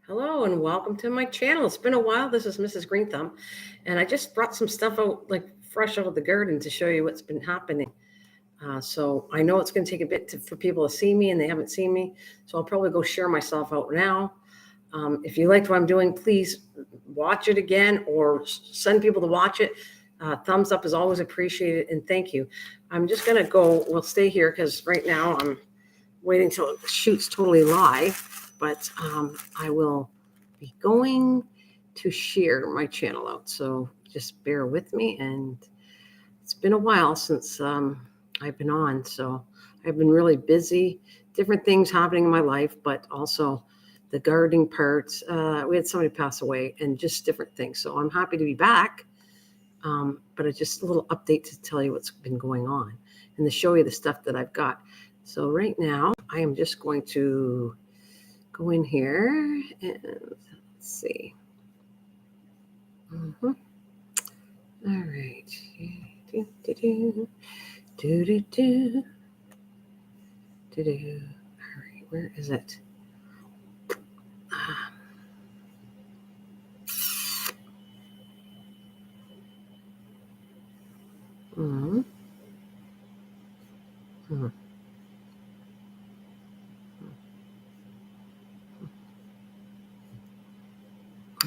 Hello and welcome to my channel. It's been a while. This is Mrs. Greenthumb, and I just brought some stuff out, like fresh out of the garden, to show you what's been happening. So I know it's going to take a bit for people to see me, and they haven't seen me, so I'll probably go share myself out now. If you liked what I'm doing, please watch it again or send people to watch it. Thumbs up is always appreciated, and thank you. I'm just going to go. We'll stay here because right now I'm waiting till the shoot's totally live, but I will be going to share my channel out. So just bear with me. And it's been a while since I've been on. So I've been really busy, different things happening in my life, but also the gardening parts. We had somebody pass away and just different things. So I'm happy to be back. But it's just a little update to tell you what's been going on and to show you the stuff that I've got. So right now, I am just going to go in here and let's see. All right. All right, where is it?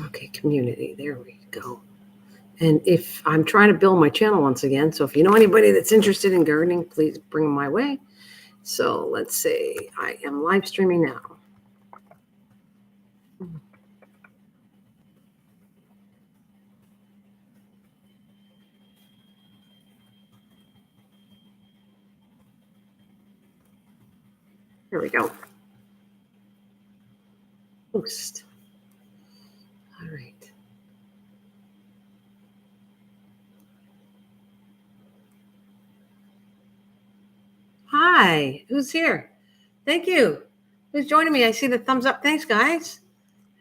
Okay, community. There we go. And if I'm trying to build my channel once again, so if you know anybody that's interested in gardening, please bring them my way. So let's say I am live streaming now. There we go. Post. All right. Hi, who's here? Thank you. Who's joining me? I see the thumbs up. Thanks, guys.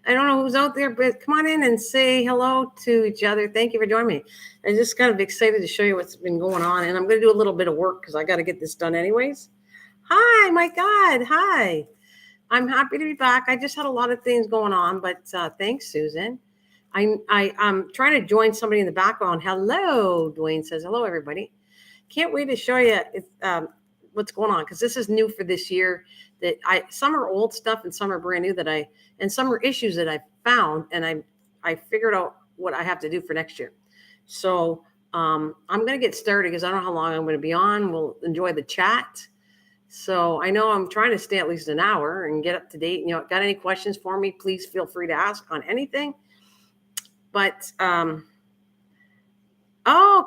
I don't know who's out there, but come on in and say hello to each other. Thank you for joining me. I'm just kind of excited to show you what's been going on. And I'm going to do a little bit of work because I got to get this done anyways. Hi, my God. Hi. I'm happy to be back. I just had a lot of things going on, but thanks, Susan. I'm trying to join somebody in the background. Hello, Dwayne says. Hello, everybody. Can't wait to show you what's going on, because this is new for this year. Some are old stuff and some are brand new and some are issues that I found, and I figured out what I have to do for next year. So I'm going to get started because I don't know how long I'm going to be on. We'll enjoy the chat. So I know I'm trying to stay at least an hour and get up to date. You know, got any questions for me, please feel free to ask on anything. But oh,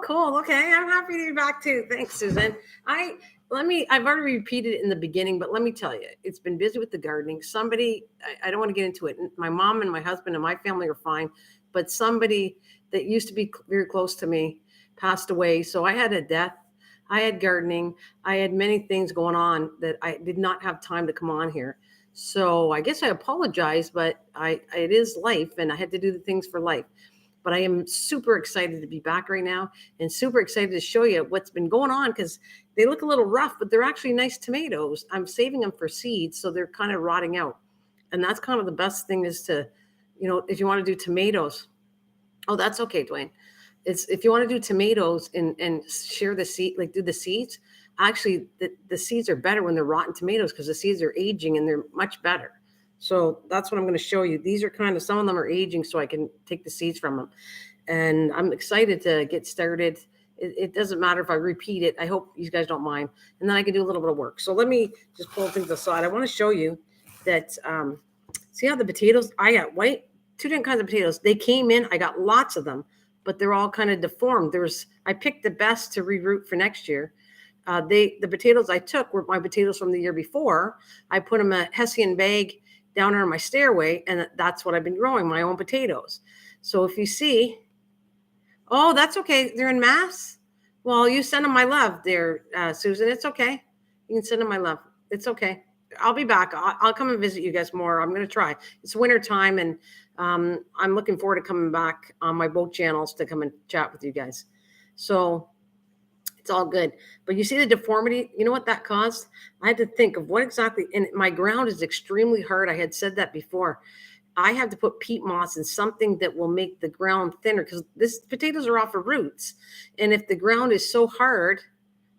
cool. Okay, I'm happy to be back too. Thanks, Susan. I've already repeated it in the beginning, but let me tell you, it's been busy with the gardening. I don't want to get into it. My mom and my husband and my family are fine, but somebody that used to be very close to me passed away. So I had a death. I had gardening. I had many things going on that I did not have time to come on here. So I guess I apologize, but it is life, and I had to do the things for life. But I am super excited to be back right now and super excited to show you what's been going on, because they look a little rough, but they're actually nice tomatoes. I'm saving them for seeds, so they're kind of rotting out. And that's kind of the best thing is to, if you want to do tomatoes. Oh, that's okay, Dwayne. If you want to do tomatoes and share the seed, like do the seeds, actually the seeds are better when they're rotten tomatoes because the seeds are aging and they're much better. So that's what I'm going to show you. These are some of them are aging, so I can take the seeds from them. And I'm excited to get started. It doesn't matter if I repeat it. I hope you guys don't mind. And then I can do a little bit of work. So let me just pull things aside. I want to show you that, see how the potatoes, I got two different kinds of potatoes. They came in, I got lots of them, but they're all kind of deformed. I picked the best to reroot for next year. The potatoes I took were my potatoes from the year before. I put them in a Hessian bag down on my stairway, and that's what I've been growing, my own potatoes. So if you see, oh, that's okay. They're in mass. Well, you send them my love there, Susan. It's okay. You can send them my love. It's okay. I'll be back. I'll come and visit you guys more. I'm going to try. It's winter time, and I'm looking forward to coming back on my both channels to come and chat with you guys. So it's all good. But you see the deformity? You know what that caused? I had to think of what exactly, and my ground is extremely hard. I had said that before. I have to put peat moss in something that will make the ground thinner because potatoes are off of roots. And if the ground is so hard,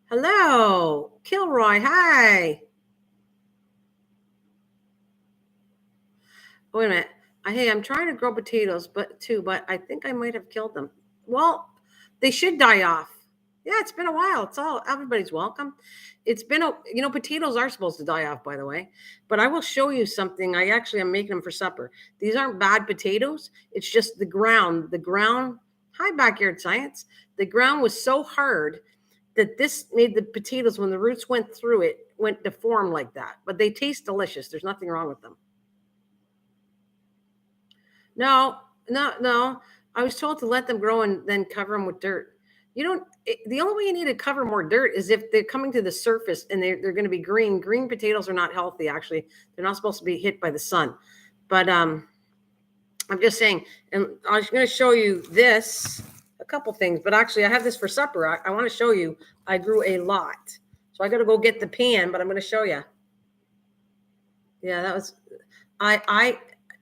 hello, Kilroy, hi. Wait a minute. Hey, I'm trying to grow potatoes, but I think I might have killed them. Well, they should die off. Yeah, it's been a while. Everybody's welcome. It's been potatoes are supposed to die off, by the way. But I will show you something. I'm making them for supper. These aren't bad potatoes. It's just the ground. The ground. Hi, Backyard Science. The ground was so hard that this made the potatoes, when the roots went through it, went deformed like that. But they taste delicious. There's nothing wrong with them. No. I was told to let them grow and then cover them with dirt. The only way you need to cover more dirt is if they're coming to the surface and they're going to be green. Green potatoes are not healthy, actually. They're not supposed to be hit by the sun. But I'm just saying, and I was going to show you a couple things, but actually I have this for supper. I want to show you I grew a lot. So I got to go get the pan, but I'm going to show you. Yeah, that was,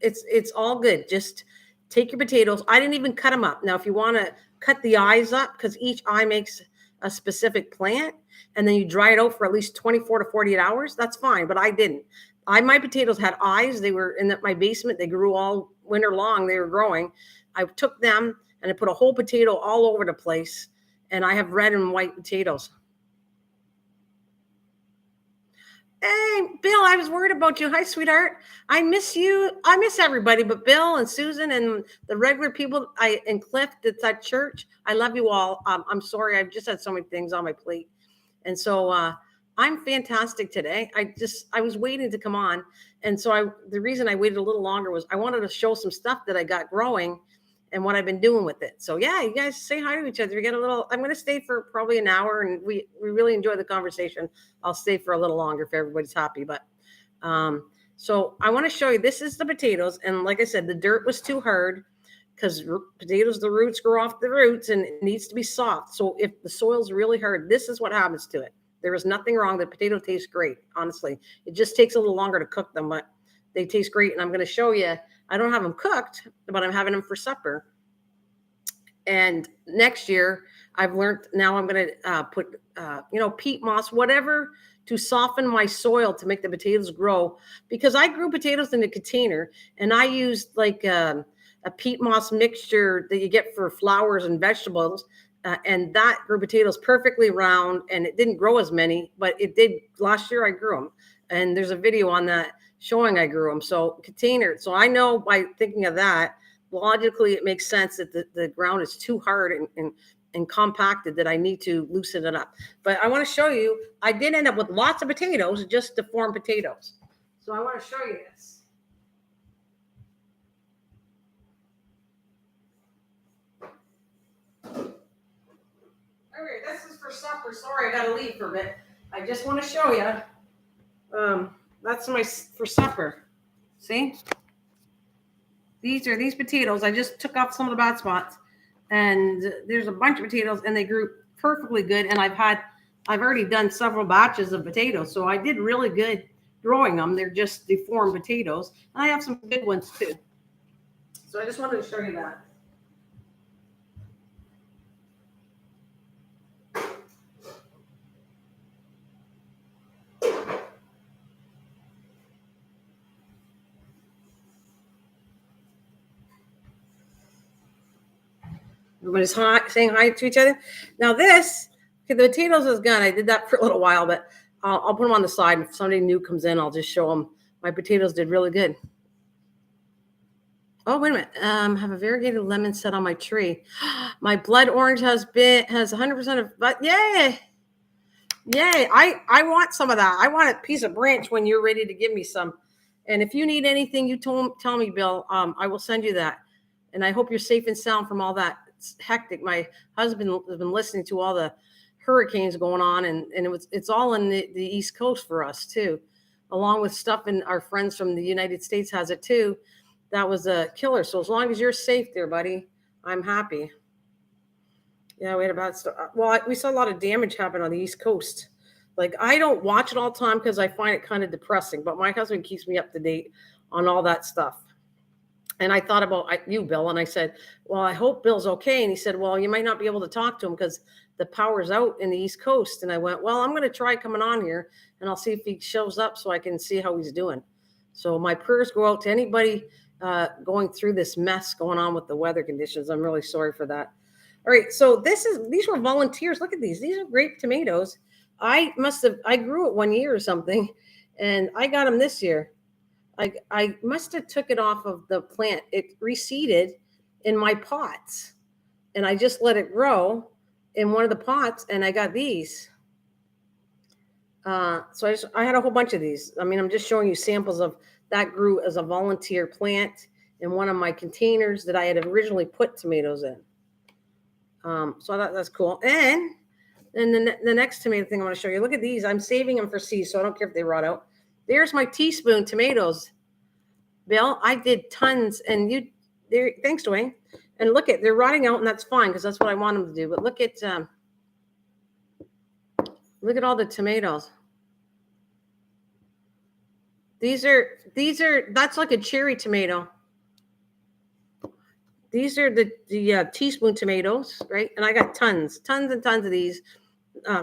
it's all good. Just take your potatoes. I didn't even cut them up. Now, if you want to cut the eyes up, because each eye makes a specific plant, and then you dry it out for at least 24 to 48 hours, that's fine. But I didn't. My potatoes had eyes. They were in my basement. They grew all winter long. They were growing. I took them and I put a whole potato all over the place. And I have red and white potatoes. Hey, Bill, I was worried about you. Hi, sweetheart. I miss you. I miss everybody, but Bill and Susan and the regular people and Cliff that's at church. I love you all. I'm sorry. I've just had so many things on my plate. And so I'm fantastic today. I was waiting to come on. And so the reason I waited a little longer was I wanted to show some stuff that I got growing and what I've been doing with it. So yeah, you guys say hi to each other. We get I'm going to stay for probably an hour, and we really enjoy the conversation. I'll stay for a little longer if everybody's happy. But so I want to show you, this is the potatoes. And like I said, the dirt was too hard because potatoes, the roots grow off the roots and it needs to be soft. So if the soil's really hard, this is what happens to it. There is nothing wrong. The potato tastes great, honestly. It just takes a little longer to cook them, but they taste great. And I'm going to show you, I don't have them cooked, but I'm having them for supper. And next year, I've learned, now I'm going to put, peat moss, whatever, to soften my soil to make the potatoes grow. Because I grew potatoes in a container, and I used like a peat moss mixture that you get for flowers and vegetables. And that grew potatoes perfectly round, and it didn't grow as many, but it did. Last year I grew them, and there's a video on that showing I grew them. So container. So I know by thinking of that, logically, it makes sense that the ground is too hard and compacted that I need to loosen it up. But I want to show you, I did end up with lots of potatoes, just deformed potatoes. So I want to show you this. Okay, this is for supper. Sorry, I got to leave for a bit. I just want to show you. That's for supper. See? These potatoes. I just took off some of the bad spots, and there's a bunch of potatoes, and they grew perfectly good. And I've already done several batches of potatoes, so I did really good growing them. They're just deformed potatoes, and I have some good ones too. So I just wanted to show you that. Everybody's saying hi to each other. Now the potatoes is gone. I did that for a little while, but I'll put them on the side. If somebody new comes in, I'll just show them. My potatoes did really good. Oh, wait a minute. Have a variegated lemon set on my tree. My blood orange has 100% of, but yay. I want some of that. I want a piece of branch when you're ready to give me some. And if you need anything, you tell me, Bill. I will send you that. And I hope you're safe and sound from all that. It's hectic. My husband has been listening to all the hurricanes going on, and it's all in the East Coast for us too, along with stuff, and our friends from the United States has it too. That was a killer. So as long as you're safe there, buddy, I'm happy. Yeah, we had about stuff. Well, we saw a lot of damage happen on the East Coast. Like, I don't watch it all the time because I find it kind of depressing, but my husband keeps me up to date on all that stuff. And I thought about you, Bill, and I said, well, I hope Bill's okay. And he said, well, you might not be able to talk to him because the power's out in the East Coast. And I went, well, I'm going to try coming on here and I'll see if he shows up so I can see how he's doing. So my prayers go out to anybody going through this mess going on with the weather conditions. I'm really sorry for that. All right. So these were volunteers. Look at these. These are grape tomatoes. I grew it 1 year or something, and I got them this year. I must have took it off of the plant. It reseeded in my pots, and I just let it grow in one of the pots, and I got these. So I had a whole bunch of these. I mean, I'm just showing you samples of that grew as a volunteer plant in one of my containers that I had originally put tomatoes in. So I thought that's cool. And then the next tomato thing I want to show you. Look at these. I'm saving them for seeds, so I don't care if they rot out. There's my teaspoon tomatoes. Bill, I did tons, and thanks, Dwayne. And look they're rotting out, and that's fine because that's what I want them to do. But look at all the tomatoes. That's like a cherry tomato. These are the teaspoon tomatoes, right? And I got tons and tons of these.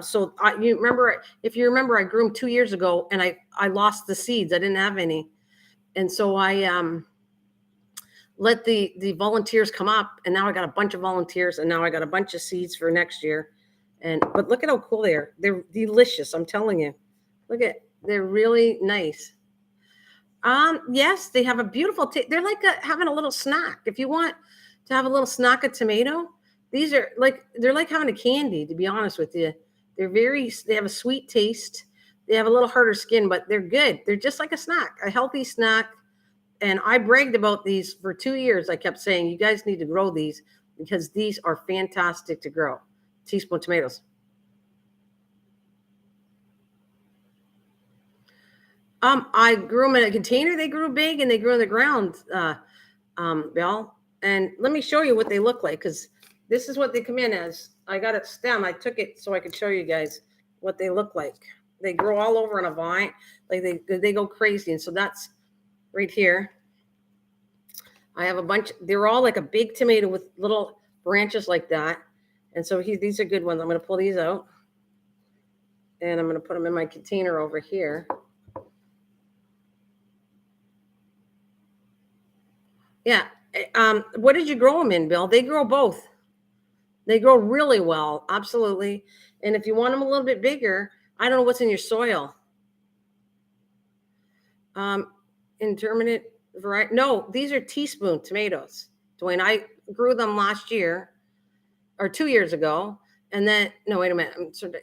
So if you remember, I grew them 2 years ago, and I lost the seeds. I didn't have any. And so I let the volunteers come up, and now I got a bunch of volunteers, and now I got a bunch of seeds for next year. But look at how cool they are. They're delicious, I'm telling you. They're really nice. Yes, they have a beautiful taste. They're like having a little snack. If you want to have a little snack of tomato, they're like having a candy, to be honest with you. They have a sweet taste. They have a little harder skin, but they're good. They're just like a snack, a healthy snack. And I bragged about these for 2 years. I kept saying, you guys need to grow these because these are fantastic to grow. Teaspoon tomatoes. I grew them in a container. They grew big, and they grew in the ground, Bill. And let me show you what they look like, because this is what they come in as. I got a stem. I took it so I could show you guys what they look like. They grow all over on a vine. Like they go crazy. And so that's right here. I have a bunch. They're all like a big tomato with little branches like that. And so these are good ones. I'm going to pull these out, and I'm going to put them in my container over here. Yeah. What did you grow them in, Bill? They grow both. They grow really well. Absolutely. And if you want them a little bit bigger, I don't know what's in your soil. Intermittent variety. No, these are teaspoon tomatoes. Dwayne, I grew them last year or 2 years ago. And then, no, wait a minute.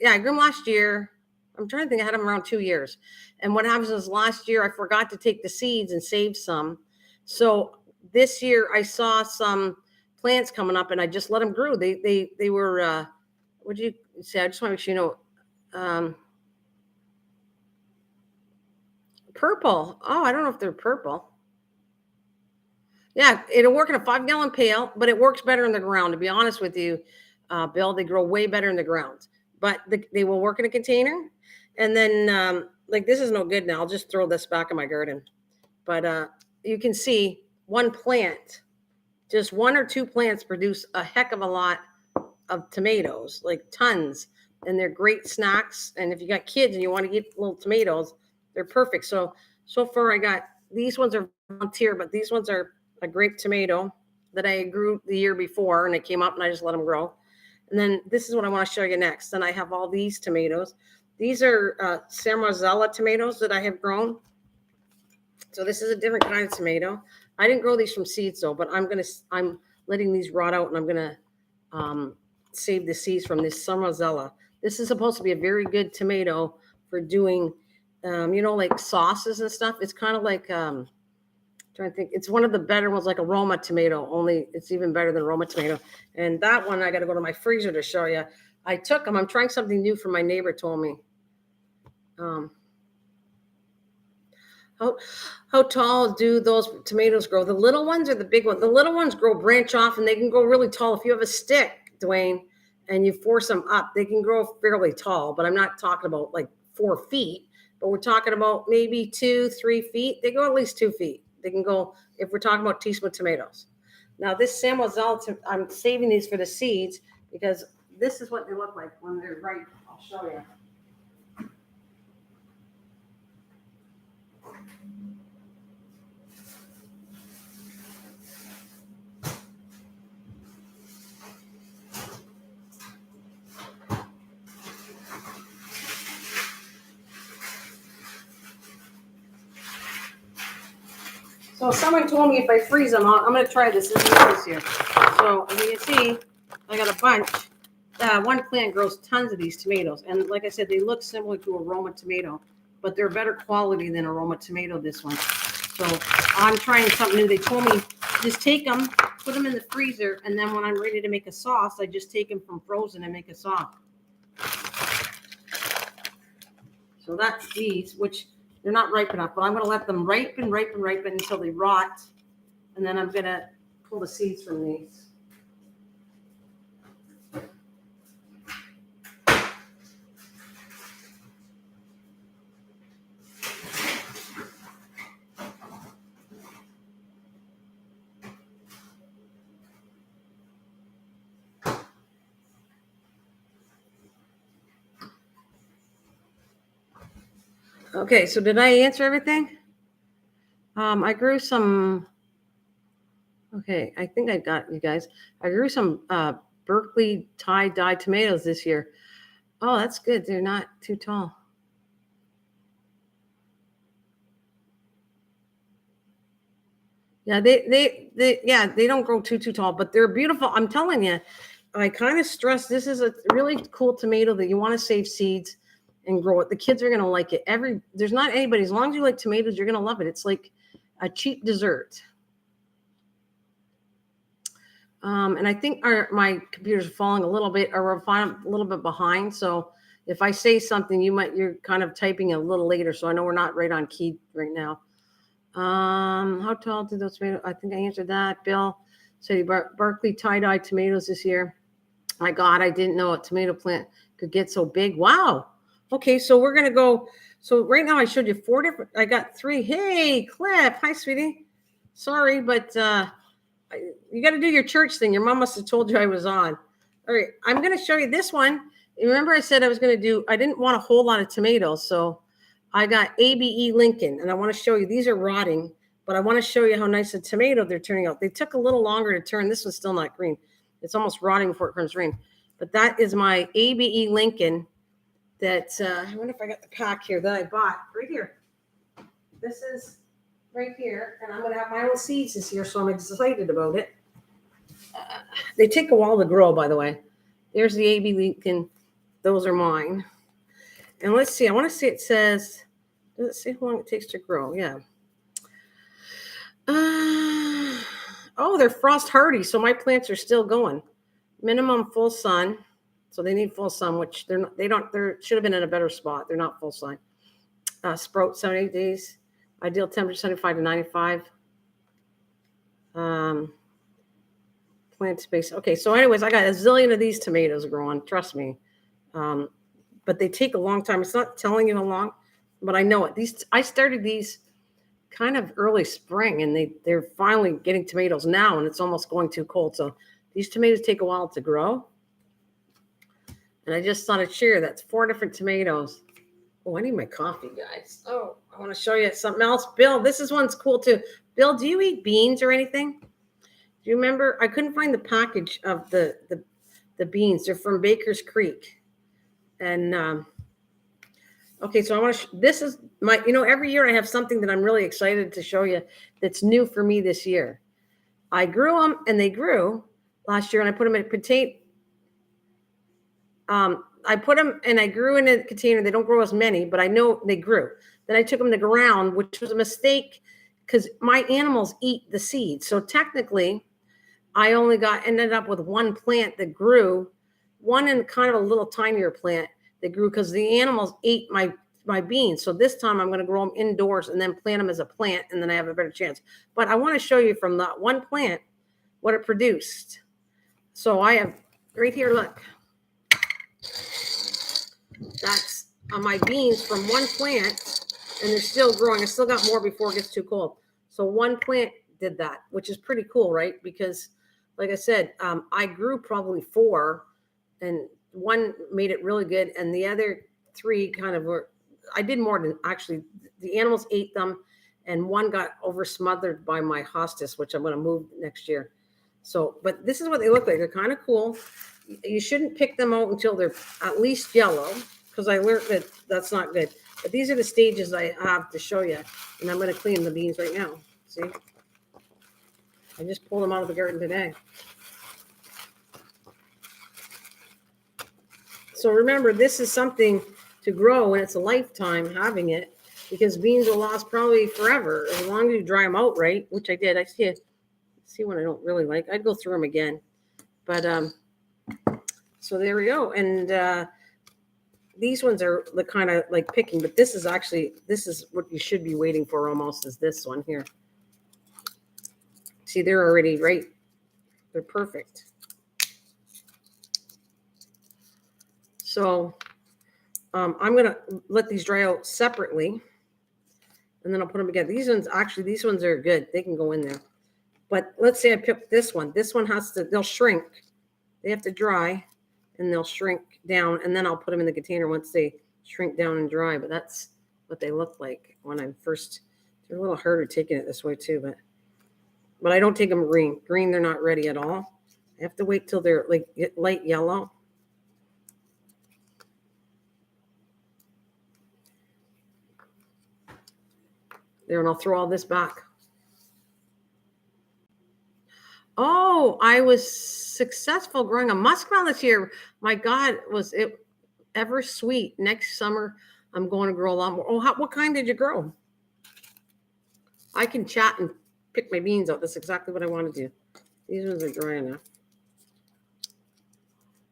I grew them last year. I'm trying to think. I had them around 2 years. And what happens is last year I forgot to take the seeds and save some. So this year I saw some plants coming up, and I just let them grow. They were, what did you say? I just want to make sure you know, purple. Oh, I don't know if they're purple. Yeah, it'll work in a 5-gallon pail, but it works better in the ground. To be honest with you, Bill, they grow way better in the ground. But they will work in a container. And then, like, this is no good now. I'll just throw this back in my garden. But you can see one plant, just 1 or 2 plants produce a heck of a lot of tomatoes, like tons. And they're great snacks. And if you got kids and you want to get little tomatoes, they're perfect. So far I got, these ones are volunteer, but these ones are a grape tomato that I grew the year before, and it came up and I just let them grow. And then this is what I want to show you next. And I have all these tomatoes. These are mrsgreenthumb tomatoes that I have grown. So this is a different kind of tomato. I didn't grow these from seeds though, but I'm letting these rot out, and I'm going to save the seeds from this mrsgreenthumb. This is supposed to be a very good tomato for doing, like sauces and stuff. It's kind of like, trying to think, it's one of the better ones, like a Roma tomato, only it's even better than Roma tomato. And that one, I got to go to my freezer to show you. I took them. I'm trying something new for my neighbor told me. How tall do those tomatoes grow? The little ones or the big ones? The little ones branch off, and they can grow really tall. If you have a stick, Dwayne, and you force them up, they can grow fairly tall, but I'm not talking about like 4 feet, but we're talking about maybe 2-3 feet. They go at least 2 feet. They can go, if we're talking about teaspoon tomatoes. Now this Samoiselle, I'm saving these for the seeds because this is what they look like when they're ripe. I'll show you. So someone told me if I freeze them, I'm going to try this. This year. So as you can see, I got a bunch. One plant grows tons of these tomatoes. And like I said, they look similar to aroma tomato, but they're better quality than aroma tomato, this one. So I'm trying something new. They told me just take them, put them in the freezer, and then when I'm ready to make a sauce, I just take them from frozen and make a sauce. So that's these, which they're not ripe enough, but I'm going to let them ripen until they rot. And then I'm going to pull the seeds from these. Okay, so did I answer everything? I grew some. Okay, I think I got you guys. I grew some Berkeley tie-dye tomatoes this year. Oh, that's good. They're not too tall. Yeah, they don't grow too tall, but they're beautiful. I'm telling you, I kind of stress this is a really cool tomato that you want to save seeds and grow it. The kids are going to like it. There's not anybody, as long as you like tomatoes, you're going to love it. It's like a cheap dessert. And I think my computer's falling a little bit, or we're a little bit behind. So if I say something, you're kind of typing a little later. So I know we're not right on key right now. How tall did those tomatoes? I think I answered that. Bill said Berkeley tie-dye tomatoes this year. My God, I didn't know a tomato plant could get so big. Wow. Okay, so we're gonna go. So right now I showed you 4 different. I got 3. Hey, Cliff. Hi, sweetie. Sorry, but you got to do your church thing. Your mom must have told you I was on. All right, I'm gonna show you this one. Remember, I said I was gonna do. I didn't want a whole lot of tomatoes, so I got ABE Lincoln, and I want to show you. These are rotting, but I want to show you how nice a tomato they're turning out. They took a little longer to turn. This one's still not green. It's almost rotting before it turns green. But that is my ABE Lincoln. That I wonder if I got the pack here that I bought right here. This is right here, and I'm going to have my own seeds this year, so I'm excited about it. They take a while to grow, by the way. There's the ABE Lincoln. Those are mine. And let's see. I want to see. It says, does it say how long it takes to grow? Yeah. Oh, they're frost hardy, so my plants are still going. Minimum full sun. So they need full sun, which they should have been in a better spot. They're not full sun. Sprout 70 days. Ideal temperature 75 to 95. Plant space. Okay, so anyways, I got a zillion of these tomatoes growing. Trust me. But they take a long time. It's not telling you how long, but I know it. I started these kind of early spring, and they're finally getting tomatoes now, and it's almost going too cold. So these tomatoes take a while to grow. And I just thought I'd share. That's 4 different tomatoes. Oh, I need my coffee, guys. Oh, I want to show you something else. Bill, this one's cool too. Bill, do you eat beans or anything? Do you remember? I couldn't find the package of the beans. They're from Baker's Creek. And okay, so I want to. This is my. Every year I have something that I'm really excited to show you that's new for me this year. I grew them, and they grew last year, and I put them in a potato. I put them, and I grew in a container. They don't grow as many, but I know they grew. Then I took them to ground, which was a mistake because my animals eat the seeds. So technically, I only ended up with 1 plant that grew, one and kind of a little tinier plant that grew because the animals ate my beans. So this time I'm going to grow them indoors and then plant them as a plant, and then I have a better chance. But I want to show you from that 1 plant what it produced. So I have right here, look. That's my beans from 1 plant, and they're still growing. I still got more before it gets too cold. So one plant did that, which is pretty cool, right? Because like I said, I grew probably 4 and one made it really good. And the other 3 kind of were, I did more than actually the animals ate them. And one got over smothered by my hostas, which I'm going to move next year. So, but this is what they look like. They're kind of cool. You shouldn't pick them out until they're at least yellow, because I learned that that's not good. But these are the stages I have to show you. And I'm going to clean the beans right now. See? I just pulled them out of the garden today. So remember, this is something to grow, and it's a lifetime having it, because beans will last probably forever as long as you dry them out right, which I did. I see one I don't really like. I'd go through them again. But so there we go. And these ones are the kind of like picking, but this is what you should be waiting for almost, is this one here. See, they're already right. They're perfect. So I'm going to let these dry out separately, and then I'll put them together. These ones are good. They can go in there. But let's say I pick this one. This one they'll shrink. They have to dry, and they'll shrink down, and then I'll put them in the container once they shrink down and dry. But that's what they look like when I'm first. They're a little harder taking it this way too, but I don't take them green. Green, they're not ready at all. I have to wait till they're like light yellow. There, and I'll throw all this back. Oh, I was successful growing a muskmelon this year. My God, was it ever sweet. Next summer, I'm going to grow a lot more. Oh, what kind did you grow? I can chat and pick my beans out. That's exactly what I want to do. These ones are dry enough.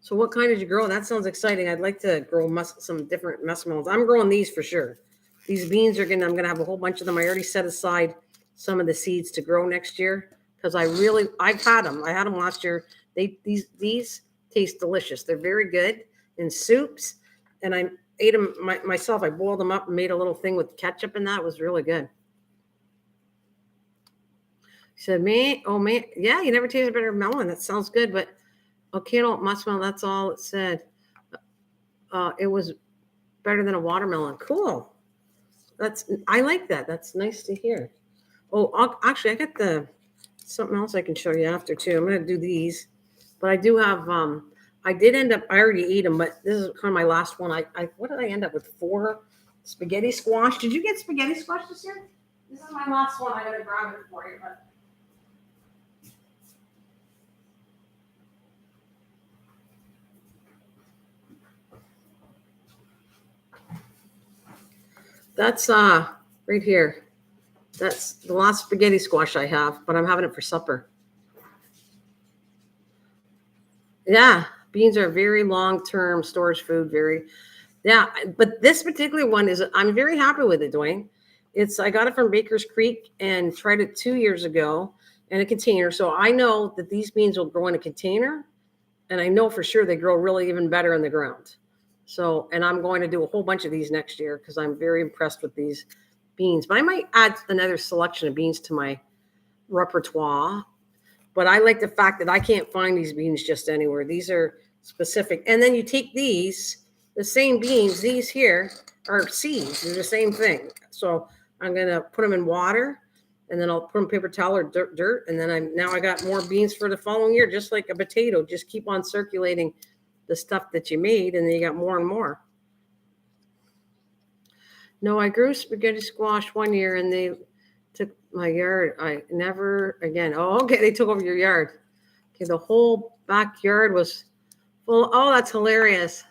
So what kind did you grow? That sounds exciting. I'd like to grow some different muskmelons. I'm growing these for sure. These beans I'm going to have a whole bunch of them. I already set aside some of the seeds to grow next year, because I've had them. I had them last year. These taste delicious. They're very good in soups, and I ate them myself. I boiled them up and made a little thing with ketchup, and that was really good. He said, man, oh man, yeah, you never tasted better melon. That sounds good, but Avocado muskmelon, that's all it said. It was better than a watermelon. Cool. I like that. That's nice to hear. Oh, actually, I got something else I can show you after too. I'm going to do these, but I do have, I already ate them, but this is kind of my last one. What did I end up with? 4 spaghetti squash. Did you get spaghetti squash this year? This is my last one. I got to grab it for you, but. That's right here. That's the last spaghetti squash I have, but I'm having it for supper. Yeah, beans are very long-term storage food. But this particular one I'm very happy with it, Dwayne. I got it from Baker's Creek and tried it 2 years ago in a container. So I know that these beans will grow in a container, and I know for sure they grow really even better in the ground. So, and I'm going to do a whole bunch of these next year because I'm very impressed with these beans. But I might add another selection of beans to my repertoire. But I like the fact that I can't find these beans just anywhere. These are specific. And then you take the same beans, these here are seeds. They're the same thing. So I'm going to put them in water, and then I'll put them in paper towel or dirt. And then I got more beans for the following year, just like a potato. Just keep on circulating the stuff that you made, and then you got more and more. No, I grew spaghetti squash one year, and they took my yard. I never again. Oh, okay. They took over your yard. Okay. The whole backyard was full. Oh, that's hilarious.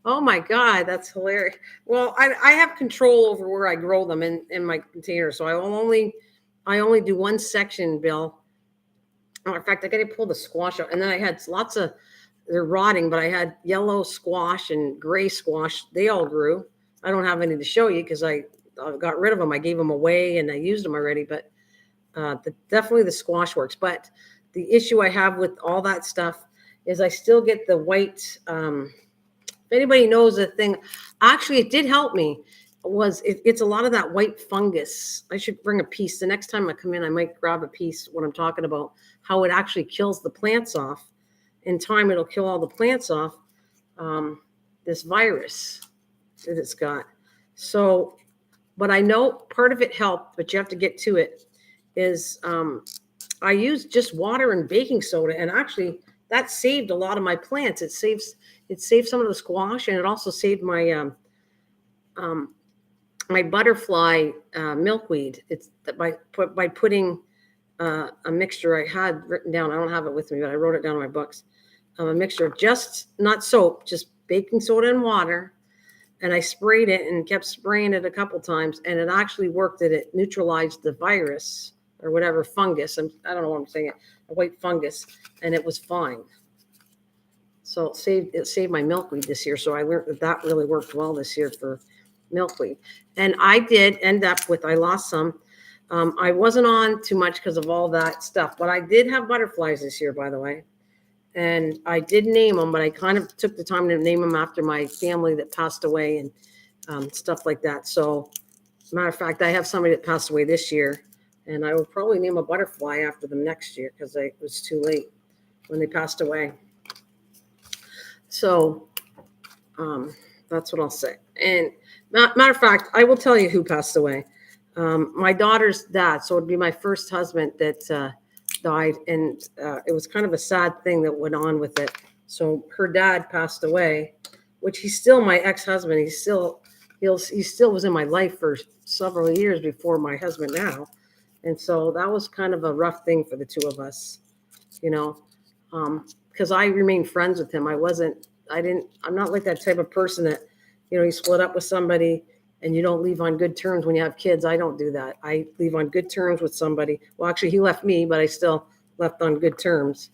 Oh my God. That's hilarious. Well, I have control over where I grow them in my container. So I only do one section, Bill. Oh, in fact, I got to pull the squash out. And then I had they're rotting, but I had yellow squash and gray squash. They all grew. I don't have any to show you because I got rid of them. I gave them away and I used them already, but definitely the squash works. But the issue I have with all that stuff is I still get the white. If anybody knows the thing, actually, it did help me. it's a lot of that white fungus. I should bring a piece. The next time I come in, I might grab a piece, what I'm talking about, how it actually kills the plants off. In time, it'll kill all the plants off, this virus that it's got. So, but I know part of it helped, but you have to get to it, is I used just water and baking soda, and actually that saved a lot of my plants. It saved some of the squash, and it also saved my my butterfly milkweed. It's by putting a mixture I had written down. I don't have it with me, but I wrote it down in my books. A mixture of just not soap, just baking soda and water. And I sprayed it and kept spraying it a couple times, and it actually worked. That it neutralized the virus or whatever fungus. I don't know what I'm saying. A white fungus, and it was fine. So it saved my milkweed this year. So I learned that really worked well this year for milkweed. And I did end up with, I lost some. I wasn't on too much because of all that stuff, but I did have butterflies this year, by the way. And I did name them, but I kind of took the time to name them after my family that passed away and stuff like that. So, matter of fact, I have somebody that passed away this year, and I will probably name a butterfly after them next year because it was too late when they passed away. So, that's what I'll say. And matter of fact, I will tell you who passed away. My daughter's dad, so it'd be my first husband that died, and it was kind of a sad thing that went on with it. So her dad passed away, which he's still my ex-husband. He still was in my life for several years before my husband now, and so that was kind of a rough thing for the two of us, because I remained friends with him. I'm not like that type of person that, you split up with somebody and you don't leave on good terms when you have kids. I don't do that. I leave on good terms with somebody. Well, actually, he left me, but I still left on good terms.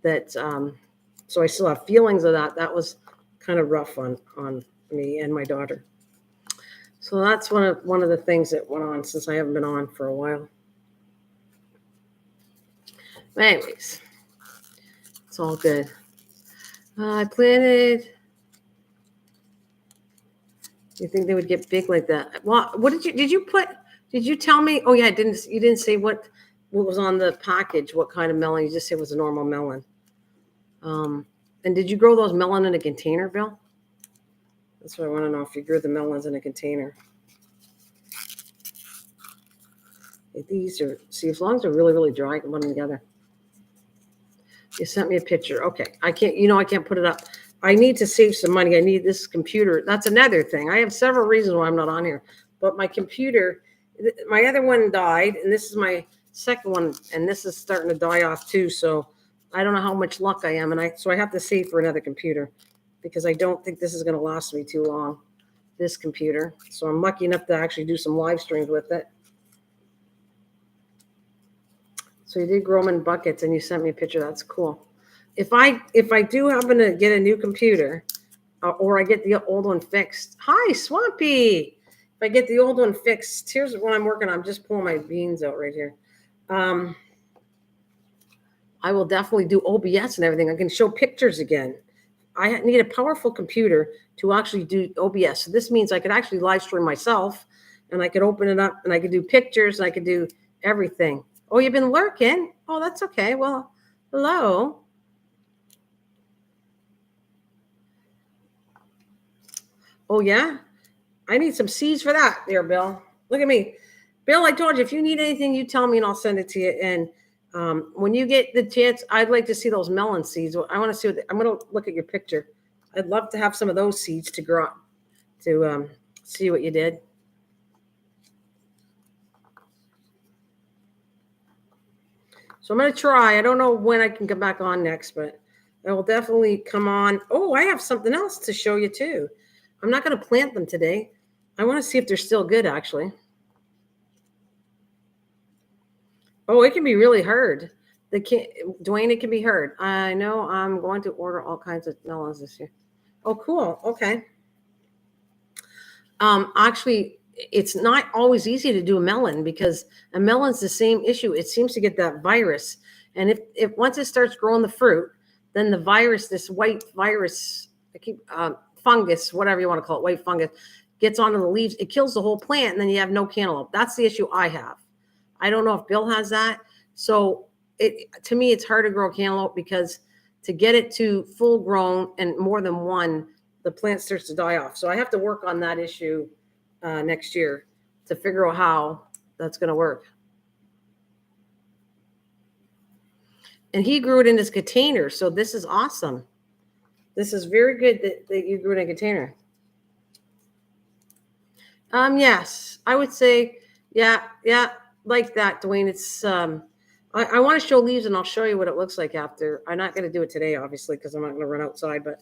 So I still have feelings of that. That was kind of rough on me and my daughter. So that's one of the things that went on since I haven't been on for a while. But anyways, it's all good. I planted. You think they would get big like that? Well, what did you tell me? Oh yeah, you didn't say what was on the package, what kind of melon. You just said it was a normal melon. And did you grow those melon in a container, Bill? That's what I want to know, if you grew the melons in a container. These are, see, as long as they're really, really dry, I can put them together. You sent me a picture. Okay. I can't put it up. I need to save some money. I need this computer. That's another thing. I have several reasons why I'm not on here. But my computer, my other one died, and this is my second one, and this is starting to die off too. So I don't know how much luck I am, so I have to save for another computer because I don't think this is going to last me too long, this computer. So I'm lucky enough to actually do some live streams with it. So you did grow them in buckets, and you sent me a picture. That's cool. If I do happen to get a new computer, or I get the old one fixed. Hi, Swampy. If I get the old one fixed, here's what I'm working on. I'm just pulling my beans out right here. I will definitely do OBS and everything. I can show pictures again. I need a powerful computer to actually do OBS. So this means I could actually live stream myself, and I could open it up, and I could do pictures, and I could do everything. Oh, you've been lurking? Oh, that's okay. Well, hello. Oh, yeah? I need some seeds for that there, Bill. Look at me. Bill, I told you, if you need anything, you tell me and I'll send it to you. And when you get the chance, I'd like to see those melon seeds. I want to see I'm going to look at your picture. I'd love to have some of those seeds to grow, to see what you did. So I'm going to try. I don't know when I can come back on next, but I will definitely come on. Oh, I have something else to show you too. I'm not going to plant them today. I want to see if they're still good, actually. Oh, it can be really hard. Dwayne, it can be hard. I know I'm going to order all kinds of melons this year. Oh, cool. Okay. Actually, it's not always easy to do a melon because a melon's the same issue. It seems to get that virus. And if once it starts growing the fruit, then the virus, this white virus, fungus, whatever you want to call it, white fungus, gets onto the leaves, it kills the whole plant, and then you have no cantaloupe. That's the issue I have. I don't know if Bill has that. So to me, it's hard to grow cantaloupe because to get it to full grown and more than one, the plant starts to die off. So I have to work on that issue next year to figure out how that's going to work. And he grew it in this container. So this is awesome. This is very good that you grew it in a container. Yes, I would say, yeah, like that, Dwayne. It's I want to show leaves, and I'll show you what it looks like after. I'm not going to do it today, obviously, because I'm not going to run outside. But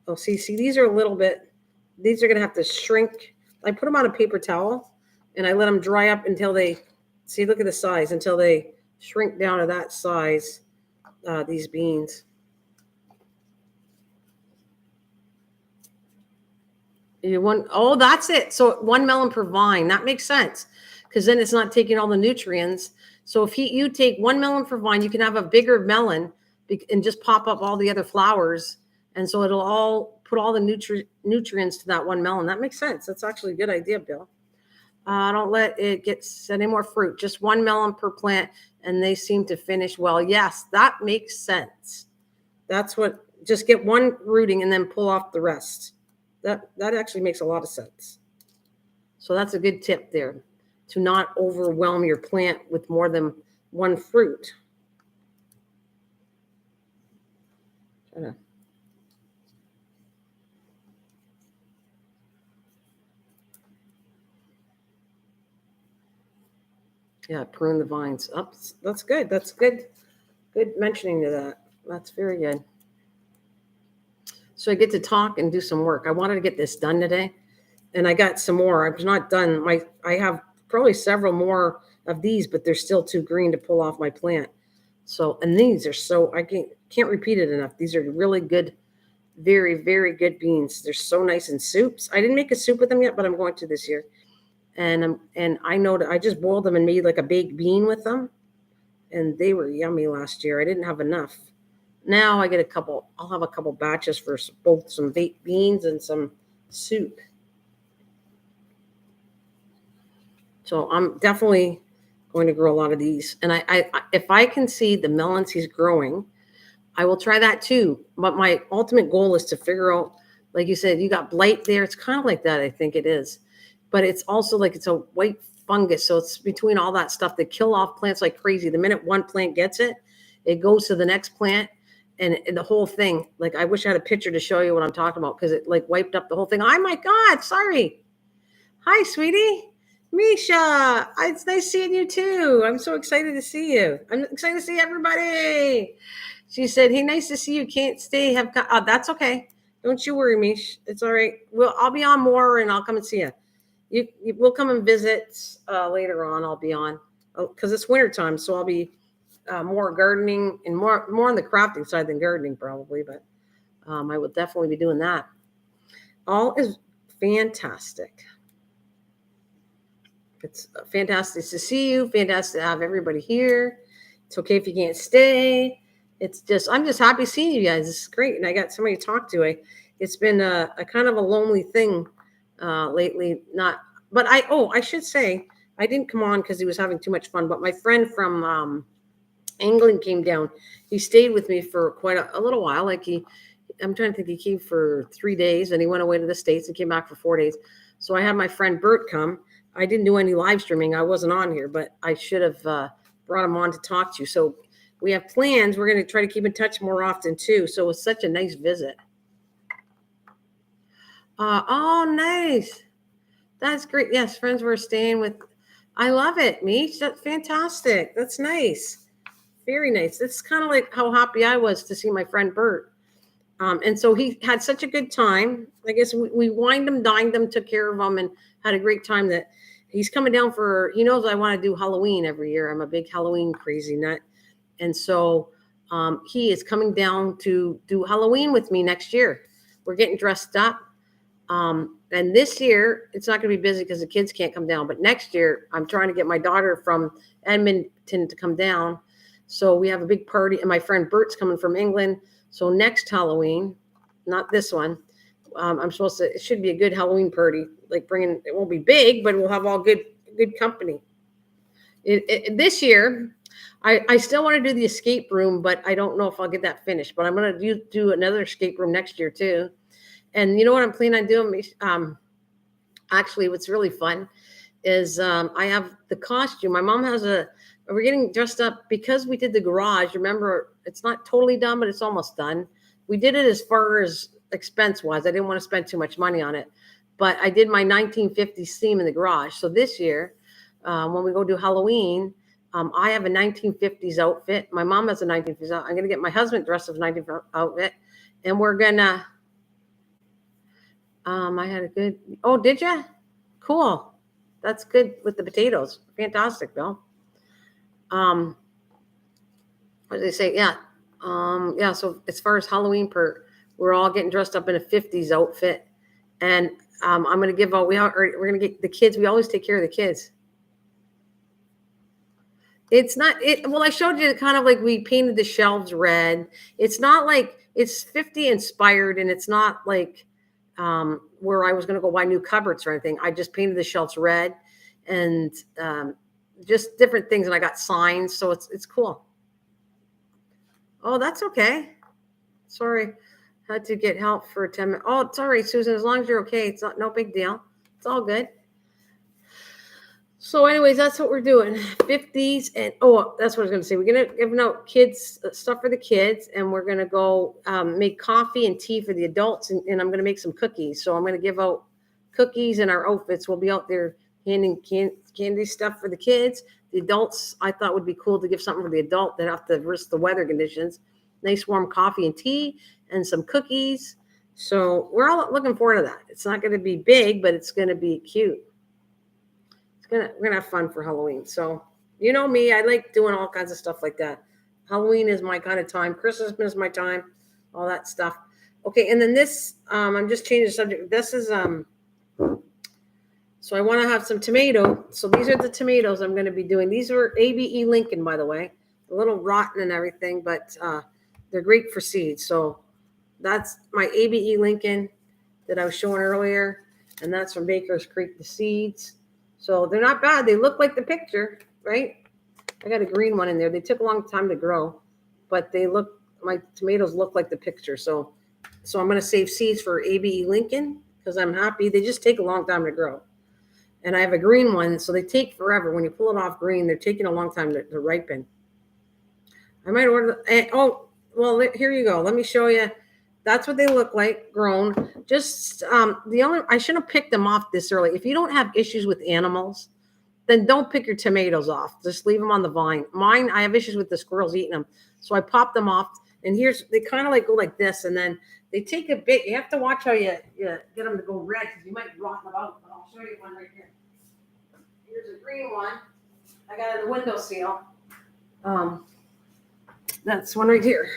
oh, see, these are a little bit. These are going to have to shrink. I put them on a paper towel, and I let them dry up until they. See, look at the size until they shrink down to that size. These beans. Oh, that's it. So 1 melon per vine. That makes sense because then it's not taking all the nutrients. So if you take 1 melon per vine, you can have a bigger melon and just pop up all the other flowers. And so it'll all put all the nutrients to that 1 melon. That makes sense. That's actually a good idea, Bill. Don't let it get any more fruit. Just 1 melon per plant, and they seem to finish well. Yes, that makes sense. That's what. Just get one rooting and then pull off the rest. That actually makes a lot of sense. So that's a good tip there, to not overwhelm your plant with more than one fruit. Yeah, prune the vines. Up. That's good. That's good. Good mentioning to that. That's very good. So I get to talk and do some work. I wanted to get this done today, and I got some more. I was not done. I have probably several more of these, but they're still too green to pull off my plant. So, and these are so, I can't repeat it enough. These are really good, very, very good beans. They're so nice in soups. I didn't make a soup with them yet, but I'm going to this year. And I know that I just boiled them and made like a baked bean with them, and they were yummy last year. I didn't have enough. Now I get I'll have a couple batches for both some baked beans and some soup. So I'm definitely going to grow a lot of these. And I if I can see the melons he's growing, I will try that too. But my ultimate goal is to figure out, like you said, you got blight there. It's kind of like that, I think it is. But it's also like it's a white fungus. So it's between all that stuff that kill off plants like crazy. The minute one plant gets it, it goes to the next plant. And the whole thing, like I wish I had a picture to show you what I'm talking about, because it like wiped up the whole thing. Oh my God, sorry. Hi, sweetie. Misha, it's nice seeing you too. I'm so excited to see you. I'm excited to see everybody. She said, hey, nice to see you. Can't stay. That's okay. Don't you worry, Mish. It's all right. I'll be on more, and I'll come and see you. We'll come and visit later on. I'll be on because it's wintertime, so I'll be more gardening and more on the crafting side than gardening probably, but I will definitely be doing that. All is fantastic. It's fantastic to see you. Fantastic to have everybody here. It's okay if you can't stay. I'm just happy seeing you guys. It's great, and I got somebody to talk to. It's been a kind of a lonely thing lately. I should say I didn't come on because he was having too much fun. But my friend from England came down. He stayed with me for quite a little while. I'm trying to think. He came for 3 days, and he went away to the States and came back for 4 days. So I had my friend Bert come. I didn't do any live streaming. I wasn't on here, but I should have brought him on to talk to you. So we have plans. We're going to try to keep in touch more often too. So it was such a nice visit. Oh, nice. That's great. Yes, friends we're staying with. I love it, Mish. That's fantastic. That's nice. Very nice. It's kind of like how happy I was to see my friend Bert. And so he had such a good time. I guess we wined him, dined him, took care of him, and had a great time. That he's coming down he knows I want to do Halloween every year. I'm a big Halloween crazy nut. And so he is coming down to do Halloween with me next year. We're getting dressed up. And this year, it's not going to be busy because the kids can't come down. But next year, I'm trying to get my daughter from Edmonton to come down. So we have a big party. And my friend Bert's coming from England. So next Halloween, not this one, I'm supposed to. It should be a good Halloween party. Like bringing. It won't be big, but we'll have all good company. This year, I still want to do the escape room, but I don't know if I'll get that finished. But I'm going to do another escape room next year too. And you know what I'm planning on doing? Actually, what's really fun is I have the costume. My mom has we're getting dressed up because we did the garage. Remember, it's not totally done, but it's almost done. We did it as far as expense was. I didn't want to spend too much money on it, but I did my 1950s theme in the garage. So this year, when we go do Halloween, I have a 1950s outfit. My mom has a 1950s outfit. I'm going to get my husband dressed as a 1950s outfit, and we're going to, I had a good, oh, did you? Cool. That's good with the potatoes. Fantastic, Bill. What did they say? Yeah. Yeah. So as far as Halloween we're all getting dressed up in a 50s outfit. And I'm going to give out, we're going to get the kids. We always take care of the kids. It's not it. Well, I showed you kind of like we painted the shelves red. It's not like it's 50 inspired, and it's not like where I was going to go buy new cupboards or anything. I just painted the shelves red, and just different things. And I got signs, so it's cool. Oh, that's okay. Sorry, had to get help for 10 minutes. Oh, it's all right, Susan. As long as you're okay, it's no big deal. It's all good. So anyways, that's what we're doing. 50s. And that's what I was going to say. We're going to give out kids stuff for the kids, and we're going to go make coffee and tea for the adults, and I'm going to make some cookies. So I'm going to give out cookies and our outfits. We'll be out there handing candy stuff for the kids. The adults, I thought would be cool to give something for the adult that have to risk the weather conditions. Nice warm coffee and tea and some cookies. So we're all looking forward to that. It's not going to be big, but it's going to be cute. We're gonna have fun for Halloween. So you know me, I like doing all kinds of stuff like that. Halloween is my kind of time. Christmas is my time. All that stuff. Okay, and then this, I'm just changing the subject. This is so I want to have some tomato. So these are the tomatoes I'm going to be doing. These are ABE Lincoln, by the way. A little rotten and everything, but they're great for seeds. So that's my ABE Lincoln that I was showing earlier, and that's from Baker's Creek, the seeds. So they're not bad. They look like the picture, right? I got a green one in there. They took a long time to grow, but my tomatoes look like the picture. So I'm going to save seeds for ABE Lincoln because I'm happy. They just take a long time to grow. And I have a green one, so they take forever. When you pull it off green, they're taking a long time to ripen. I might order, well, here you go. Let me show you. That's what they look like grown. Just I shouldn't have picked them off this early. If you don't have issues with animals, then don't pick your tomatoes off. Just leave them on the vine. Mine, I have issues with the squirrels eating them. So I pop them off, and they kind of like go like this, and then they take a bit. You have to watch how you get them to go red because you might rot them out. But I'll show you one right here. Here's a green one. I got it in the windowsill. That's one right here.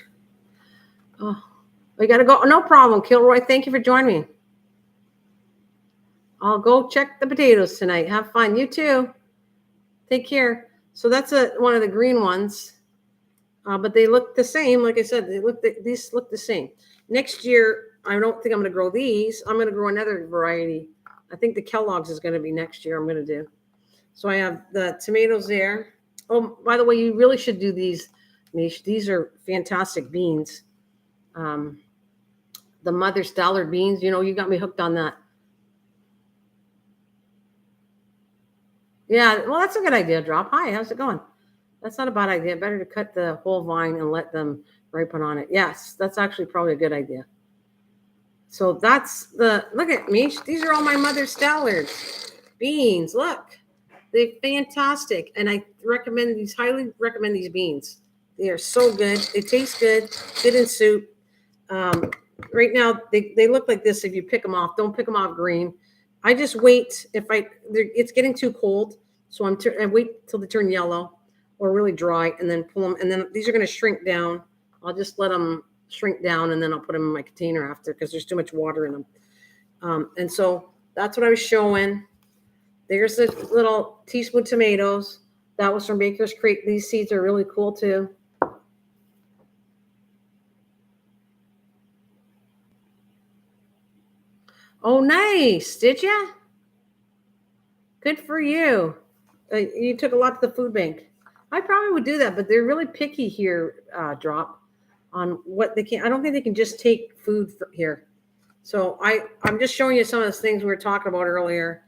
Oh. We got to go. No problem, Kilroy. Thank you for joining me. I'll go check the potatoes tonight. Have fun. You too. Take care. So that's one of the green ones. But they look the same. Like I said, these look the same. Next year, I don't think I'm going to grow these. I'm going to grow another variety. I think the Kellogg's is going to be next year I'm going to do. So I have the tomatoes there. Oh, by the way, you really should do these, Mish. These are fantastic beans. The Mother Stellar beans, you got me hooked on that. Yeah, well, that's a good idea, Drop. Hi, how's it going? That's not a bad idea. Better to cut the whole vine and let them ripen on it. Yes, that's actually probably a good idea. So look at me. These are all my Mother Stellars beans. Look, they're fantastic. And I highly recommend these beans. They are so good. They taste good in soup. Right now, they look like this if you pick them off. Don't pick them off green. I just wait it's getting too cold, so I wait till they turn yellow or really dry, and then pull them. And then these are going to shrink down. I'll just let them shrink down, and then I'll put them in my container after because there's too much water in them. And so that's what I was showing. There's the little teaspoon tomatoes. That was from Baker's Creek. These seeds are really cool too. Oh, nice. Did you? Good for you. You took a lot to the food bank. I probably would do that, but they're really picky here, Drop, on what they can. I don't think they can just take food here. So I'm just showing you some of those things we were talking about earlier.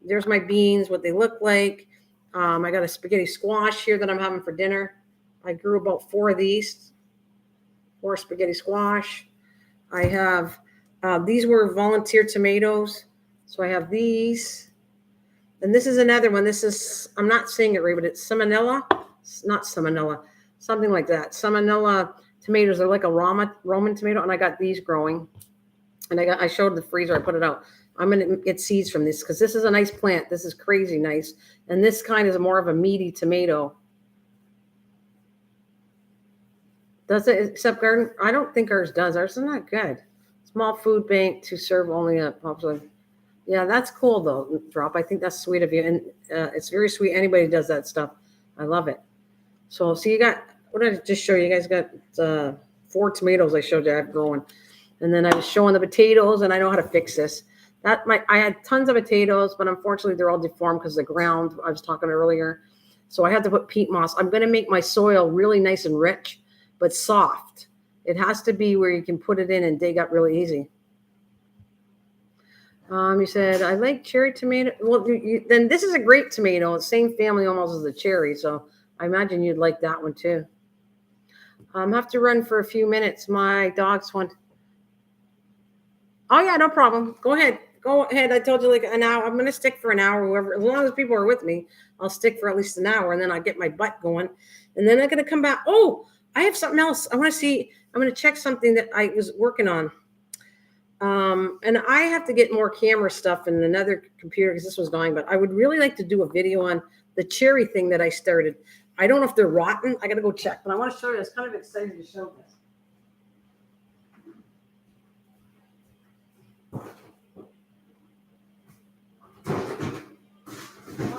There's my beans, what they look like. I got a spaghetti squash here that I'm having for dinner. I grew about 4 of these, 4 spaghetti squash. I have, these were volunteer tomatoes. So I have these. And this is another one. This is, I'm not saying it right, but it's salmonella. It's not salmonella, something like that. Salmonella tomatoes are like a Roman tomato. And I got these growing. And I showed the freezer. I put it out. I'm going to get seeds from this because this is a nice plant. This is crazy nice. And this kind is more of a meaty tomato. Does it accept garden? I don't think ours does. Ours is not good. Small food bank to serve only a popular. Yeah, that's cool though, Drop. I think that's sweet of you. And it's very sweet. Anybody does that stuff. I love it. So you got, what did I just show you? You guys got 4 tomatoes I showed you I have growing. And then I was showing the potatoes, and I know how to fix this. I had tons of potatoes, but unfortunately they're all deformed because of the ground I was talking earlier. So I had to put peat moss. I'm going to make my soil really nice and rich, but soft. It has to be where you can put it in and dig up really easy. You said, I like cherry tomato. Well, then this is a grape tomato. Same family almost as the cherry. So I imagine you'd like that one too. Have to run for a few minutes. My dogs want. Oh yeah, no problem. Go ahead. Go ahead. I told you like an hour. I'm going to stick for an hour. Whoever, as long as people are with me, I'll stick for at least an hour, and then I'll get my butt going. And then I'm going to come back. Oh, I have something else. I want to see. I'm going to check something that I was working on. And I have to get more camera stuff in another computer because this was dying, but I would really like to do a video on the cherry thing that I started. I don't know if they're rotten. I got to go check, but I want to show you. I was kind of excited to show this.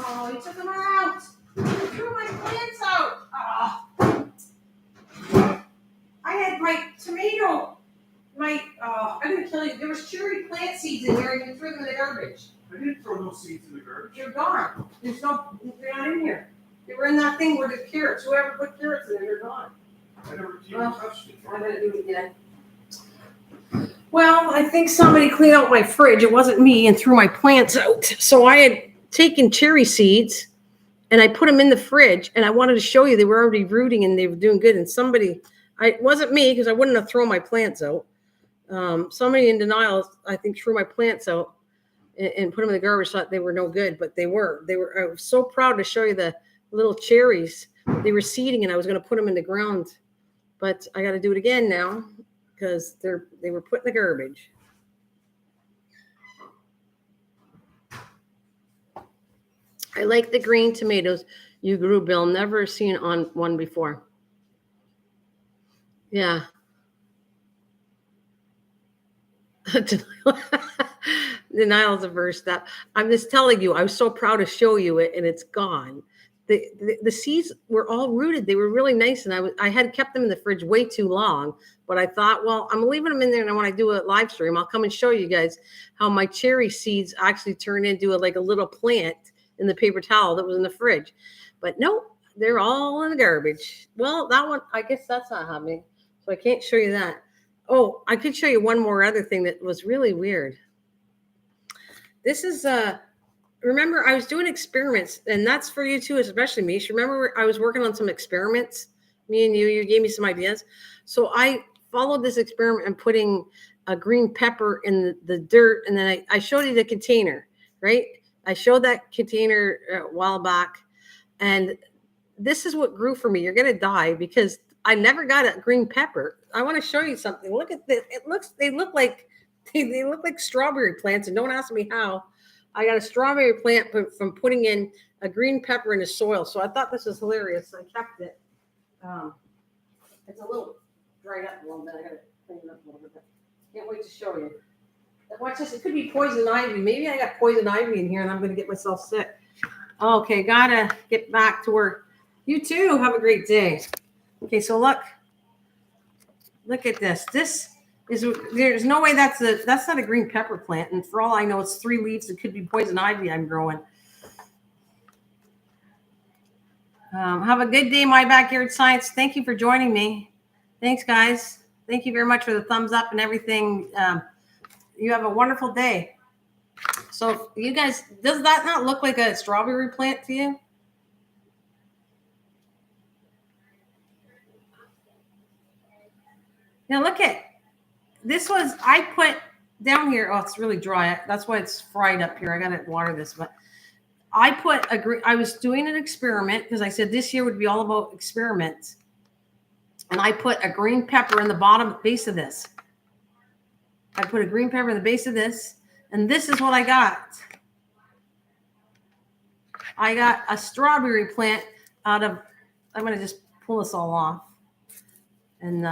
Oh, you took them out. You threw my plants out. Oh. I had my tomato. I'm going to kill you. There was cherry plant seeds in here, and you threw them in the garbage. I didn't throw those seeds in the garbage. They're gone. They're not in here. They were in that thing where the carrots. Whoever put carrots in there, they're gone. I never even touched it. I'm going to do it again. Well, I think somebody cleaned out my fridge. It wasn't me, and threw my plants out. So I had taken cherry seeds, and I put them in the fridge, and I wanted to show you they were already rooting, and they were doing good. And it wasn't me because I wouldn't have thrown my plants out. Somebody in denial, I think, threw my plants out and put them in the garbage. Thought they were no good, but they were. I was so proud to show you the little cherries. They were seeding, and I was going to put them in the ground, but I got to do it again now because they were put in the garbage. I like the green tomatoes you grew, Bill. Never seen on one before. Yeah. Denial is a first step. I'm just telling you, I was so proud to show you it, and it's gone. The seeds were all rooted. They were really nice, and I had kept them in the fridge way too long. But I thought, well, I'm leaving them in there, and when I do a live stream, I'll come and show you guys how my cherry seeds actually turned into a little plant in the paper towel that was in the fridge. But no, they're all in the garbage. Well, that one, I guess that's not happening, so I can't show you that. Oh, I could show you one more other thing that was really weird. This is, remember, I was doing experiments, and that's for you too, especially Mish. Remember, I was working on some experiments, me and you gave me some ideas. So I followed this experiment and putting a green pepper in the dirt, and then I showed you the container, right? I showed that container a while back, and this is what grew for me. You're going to die because I never got a green pepper. I want to show you something. Look at this. They look like strawberry plants, and don't ask me how. I got a strawberry plant from putting in a green pepper in the soil. So I thought this was hilarious. I kept it. It's a little dried up a little bit. I got to clean it up a little bit. Can't wait to show you. Watch this. It could be poison ivy. Maybe I got poison ivy in here, and I'm going to get myself sick. Okay, gotta get back to work. You too. Have a great day. Okay, so look at this. There's no way that's not a green pepper plant. And for all I know, it's 3 leaves. It could be poison ivy I'm growing. Have a good day, My Backyard Science. Thank you for joining me. Thanks, guys. Thank you very much for the thumbs up and everything. You have a wonderful day. So you guys, does that not look like a strawberry plant to you? Now look at this I put down here. Oh, it's really dry. That's why it's fried up here. I got to water this, but I was doing an experiment because I said this year would be all about experiments. And I put a green pepper in the bottom base of this. I put a green pepper in the base of this, and this is what I got. I got a strawberry plant out of, I'm going to just pull this all off. And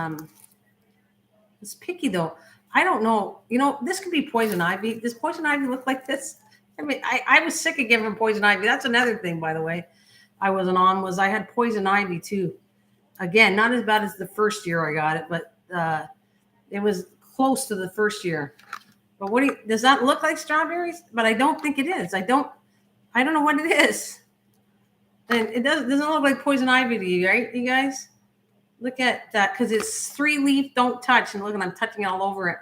it's picky though. I don't know. This could be poison ivy. Does poison ivy look like this? I mean, I was sick of giving poison ivy. That's another thing, by the way, I wasn't on was I had poison ivy too. Again, not as bad as the first year I got it, but it was close to the first year. But does that look like strawberries? But I don't think it is. I don't know what it is. And it doesn't look like poison ivy to you, right, you guys? Look at that, because it's 3 leaf, don't touch. And look, and I'm touching all over it.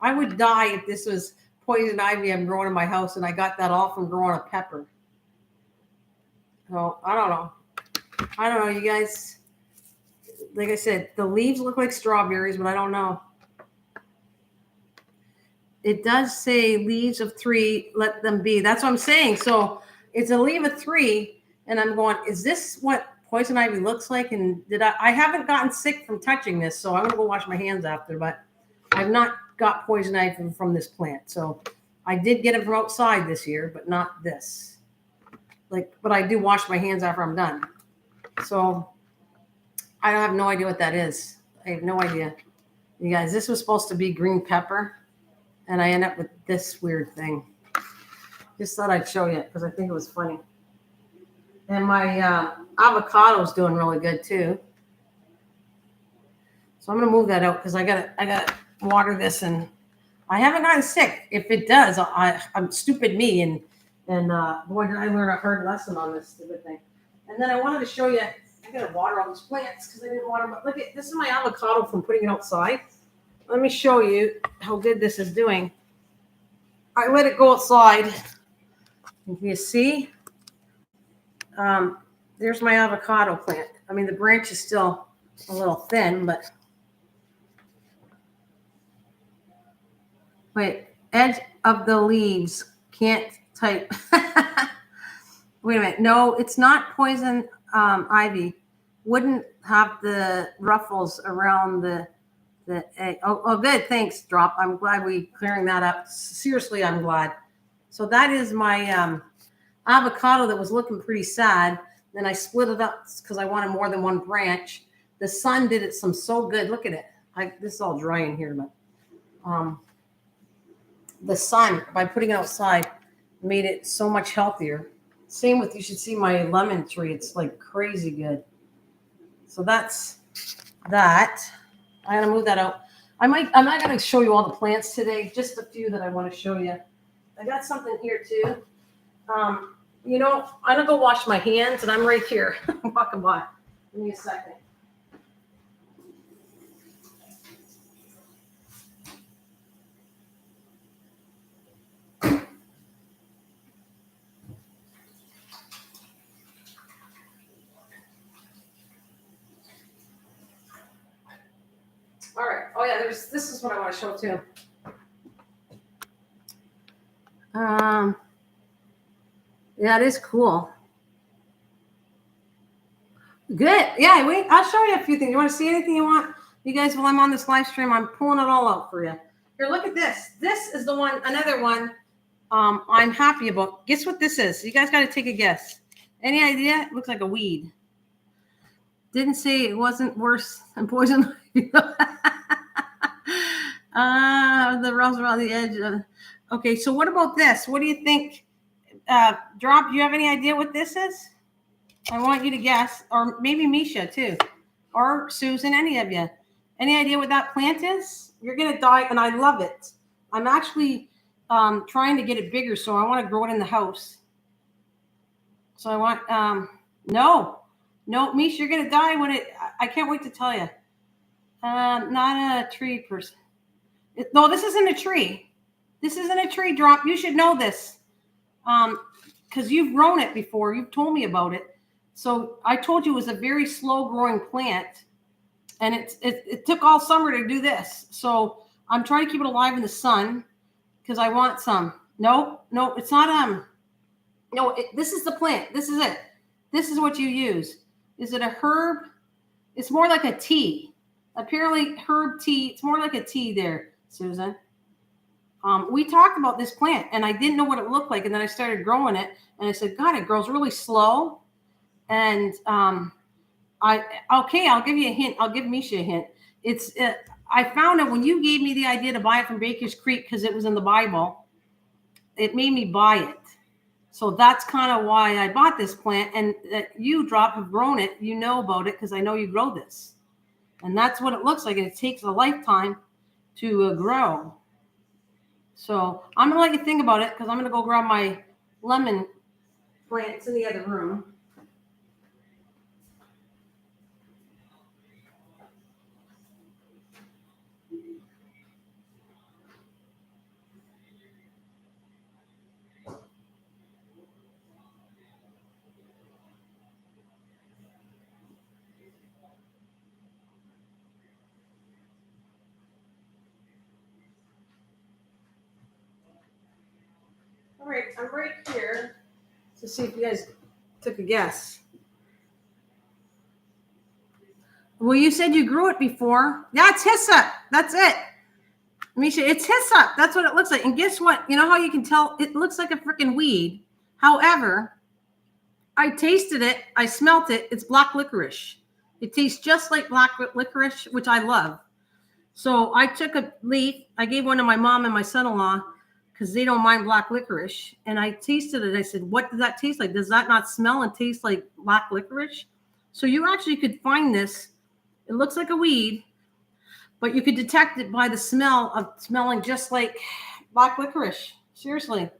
I would die if this was poison ivy I'm growing in my house and I got that all from growing a pepper. So I don't know, you guys. Like I said, the leaves look like strawberries, but I don't know. It does say leaves of 3, let them be. That's what I'm saying. So it's a leaf of 3, and I'm going, is this what poison ivy looks like? And I haven't gotten sick from touching this, so I'm going to go wash my hands after, but I've not got poison ivy from this plant. So I did get it from outside this year, but not this. But I do wash my hands after I'm done. So I have no idea what that is. I have no idea. You guys, this was supposed to be green pepper, and I end up with this weird thing. Just thought I'd show you because I think it was funny. And my avocado's doing really good too. So I'm gonna move that out because I gotta water this, and I haven't gotten sick. If it does, I'm stupid me, and boy did I learn a hard lesson on this stupid thing. And then I wanted to show you. I gotta water all these plants because I didn't water them. But look at this is my avocado from putting it outside. Let me show you how good this is doing. I let it go outside. Can you see? There's my avocado plant. I mean, the branch is still a little thin, but wait, edge of the leaves can't type. Wait a minute. No, it's not poison ivy. Wouldn't have the ruffles around the egg. Oh, good. Thanks, Drop. I'm glad we clearing that up. Seriously, I'm glad. So that is my avocado that was looking pretty sad. Then I split it up because I wanted more than one branch. The sun did it so good. Look at it. This is all dry in here, but the sun, by putting it outside, made it so much healthier. Same with, you should see my lemon tree. It's like crazy good. So that's that. I gotta move that out. I'm not gonna show you all the plants today, just a few that I want to show you. I got something here too. I'm gonna go wash my hands, and I'm right here. I'm walking by. Give me a second. All right. Oh yeah, this is what I want to show too. Yeah, it is cool. Good. Yeah, wait, I'll show you a few things. You want to see anything you want? You guys, while I'm on this live stream, I'm pulling it all out for you. Here, look at this. This is the one, another one I'm happy about. Guess what this is? You guys got to take a guess. Any idea? It looks like a weed. Didn't say it wasn't worse than poison. The rose around the edge. Okay, so what about this? What do you think? Drop, do you have any idea what this is? I want you to guess, or maybe Misha too, or Susan, any of you. Any idea what that plant is? You're going to die, and I love it. I'm actually trying to get it bigger, so I want to grow it in the house. So I want, no, Mish, you're going to die when I can't wait to tell you. Not a tree person. No, this isn't a tree. This isn't a tree drop. You should know this because you've grown it before. You've told me about it. So I told you it was a very slow growing plant, and it took all summer to do this. So I'm trying to keep it alive in the sun because I want some. No, it's not. No, this is the plant. This is it. This is what you use. Is it a herb? It's more like a tea. Apparently, herb tea. It's more like a tea there, Susan. We talked about this plant, and I didn't know what it looked like, and then I started growing it, and I said, God, it grows really slow. And I'll give you a hint. I'll give Misha a hint. I found it when you gave me the idea to buy it from Baker's Creek because it was in the Bible. It made me buy it. So that's kind of why I bought this plant. And you, Drop, have grown it. You know about it because I know you grow this. And that's what it looks like. And it takes a lifetime to grow. So I'm going to let you think about it because I'm going to go grab my lemon plant. It's in the other room. All right, I'm right here to see if you guys took a guess. Well, you said you grew it before. Yeah, it's hyssop. That's it. Misha, it's hyssop. That's what it looks like. And guess what? You know how you can tell? It looks like a freaking weed. However, I tasted it. I smelt it. It's black licorice. It tastes just like black licorice, which I love. So I took a leaf. I gave one to my mom and my son-in-law because they don't mind black licorice. And I tasted it. I said, what does that taste like? Does that not smell and taste like black licorice? So you actually could find this. It looks like a weed, but you could detect it by the smell of smelling just like black licorice. Seriously.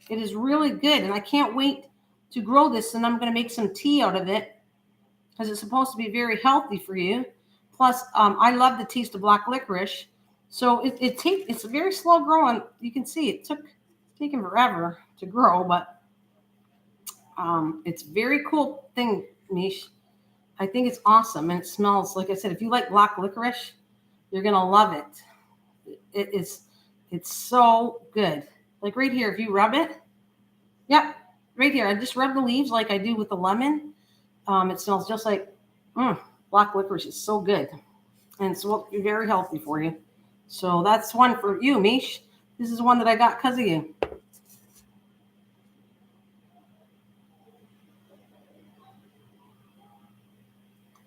It is really good. And I can't wait to grow this. And I'm going to make some tea out of it because it's supposed to be very healthy for you. Plus, I love the taste of black licorice. So it's very slow growing. You can see it's taken forever to grow, but it's very cool thing, Mish. I think it's awesome, and it smells, like I said, if you like black licorice, you're going to love it. It's so good. Like right here, if you rub it, yep, right here. I just rub the leaves like I do with the lemon. It smells just like black licorice. It's so good, and it's very healthy for you. So that's one for you, Mish. This is one that I got because of you.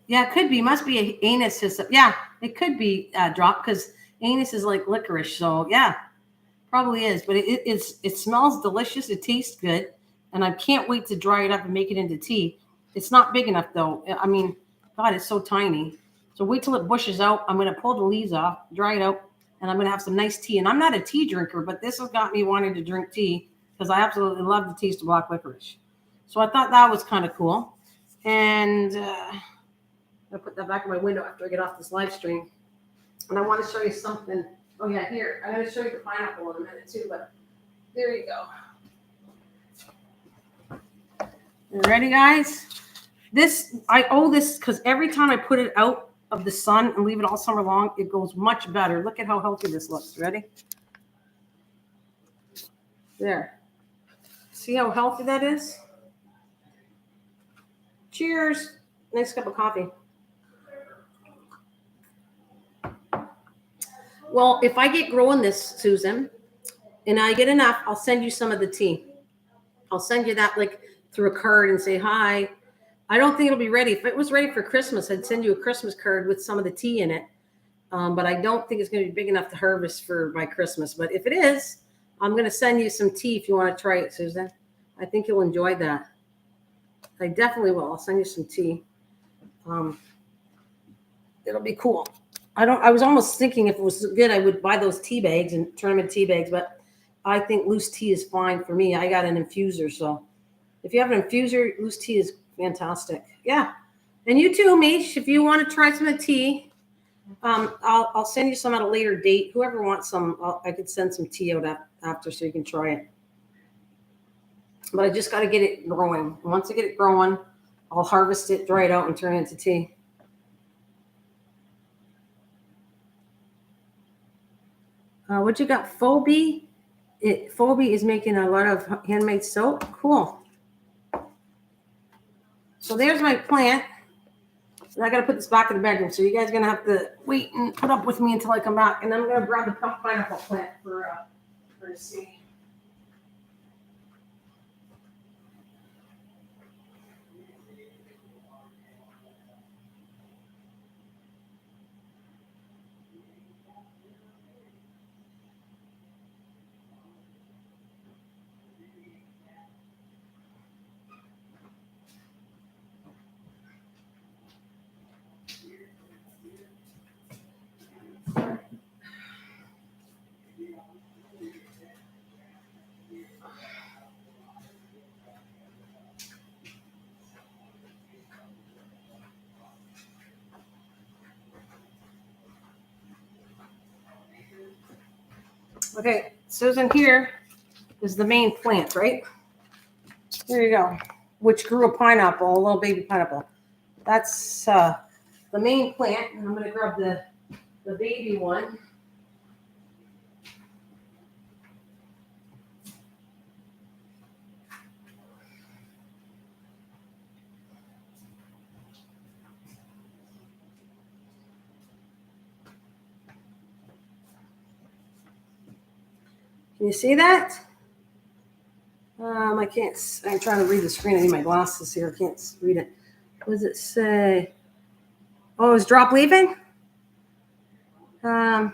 Yeah, it could be. Must be a anise hyssop. Yeah, it could be Drop because anise is like licorice. So yeah, probably is. But it smells delicious. It tastes good, and I can't wait to dry it up and make it into tea. It's not big enough though. I mean, God, it's so tiny. So wait till it bushes out. I'm going to pull the leaves off, dry it out, and I'm going to have some nice tea. And I'm not a tea drinker, but this has got me wanting to drink tea because I absolutely love the taste of black licorice. So I thought that was kind of cool. And I'll put that back in my window after I get off this live stream. And I want to show you something. Oh, yeah, here. I'm going to show you the pineapple in a minute, too. But there you go. You ready, guys? I owe this because every time I put it out of the sun and leave it all summer long, it goes much better. Look at how healthy this looks. Ready? There. See how healthy that is? Cheers. Nice cup of coffee. Well, if I get growing this, Susan, and I get enough, I'll send you some of the tea. I'll send you that like through a card and say hi. I don't think it'll be ready. If it was ready for Christmas, I'd send you a Christmas card with some of the tea in it. But I don't think it's going to be big enough to harvest by Christmas. But if it is, I'm going to send you some tea if you want to try it, Susan. I think you'll enjoy that. I definitely will. I'll send you some tea. It'll be cool. I was almost thinking if it was good, I would buy those tea bags and turn them into tea bags, but I think loose tea is fine for me. I got an infuser, so if you have an infuser, loose tea is fantastic. Yeah. And you too, Mish, if you want to try some of the tea, I'll send you some at a later date. Whoever wants some, I could send some tea out after so you can try it. But I just got to get it growing. Once I get it growing, I'll harvest it, dry it out, and turn it into tea. What you got, Phoebe? Phoebe is making a lot of handmade soap. Cool. So there's my plant. And I got to put this back in the bedroom. So you guys are going to have to wait and put up with me until I come back. And then I'm going to grab the pineapple plant for a seed. Okay, Susan, here is the main plant, right? There you go, which grew a pineapple, a little baby pineapple. That's the main plant, and I'm going to grab the baby one. Can you see that? I can't. I'm trying to read the screen. I need my glasses here. I can't read it. What does it say? Oh, is drop leaving? Oh,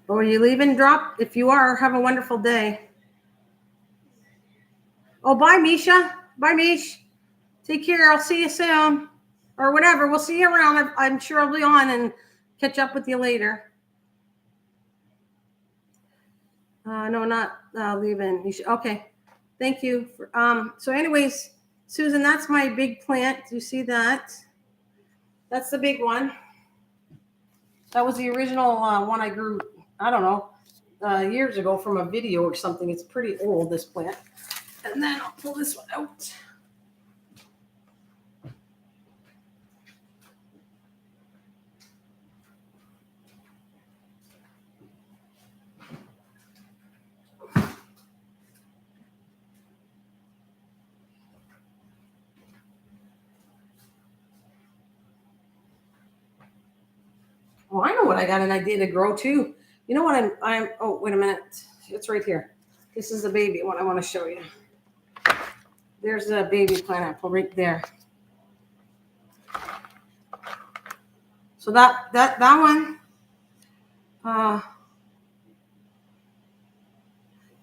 are you leaving, Drop? If you are, have a wonderful day. Oh, bye, Misha. Bye, Mish. Take care. I'll see you soon. Or whatever. We'll see you around. I'm sure I'll be on and catch up with you later. No, not leaving. You should, okay. Thank you. So anyways, Susan, that's my big plant. Do you see that? That's the big one. That was the original one I grew, I don't know, years ago from a video or something. It's pretty old, this plant. And then I'll pull this one out. Oh, I know what I got an idea to grow too. You know what oh, wait a minute. It's right here. This is the baby one I want to show you. There's the baby pineapple right there. So that one,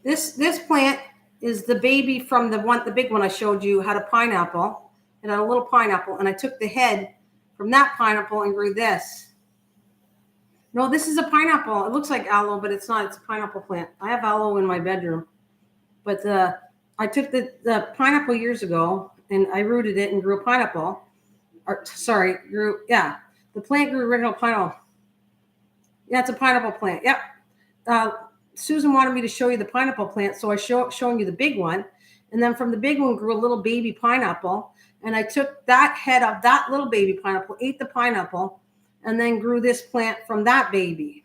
this plant is the baby from the big one I showed you had a pineapple. It had a little pineapple, and I took the head from that pineapple and grew this. No, this is a pineapple. It looks like aloe, but it's not. It's a pineapple plant. I have aloe in my bedroom. But I took the pineapple years ago, and I rooted it and grew a pineapple. The plant grew original pineapple. Yeah, it's a pineapple plant. Yep. Susan wanted me to show you the pineapple plant, so I showing you the big one. And then from the big one grew a little baby pineapple. And I took that head of that little baby pineapple, ate the pineapple, and then grew this plant from that baby.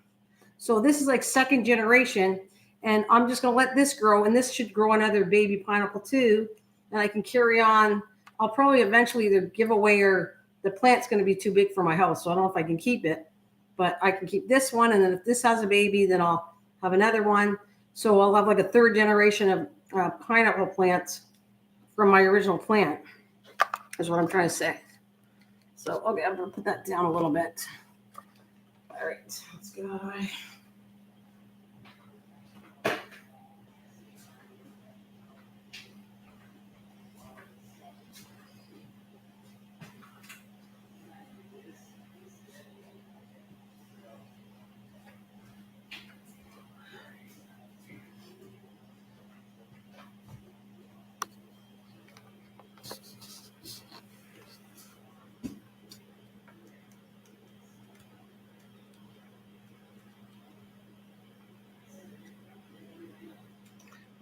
So this is like second generation, and I'm just going to let this grow, and this should grow another baby pineapple too, and I can carry on. I'll probably eventually either give away or the plant's going to be too big for my house, so I don't know if I can keep it, but I can keep this one, and then if this has a baby, then I'll have another one. So I'll have like a third generation of pineapple plants from my original plant, is what I'm trying to say. So, okay, I'm going to put that down a little bit. All right, let's go.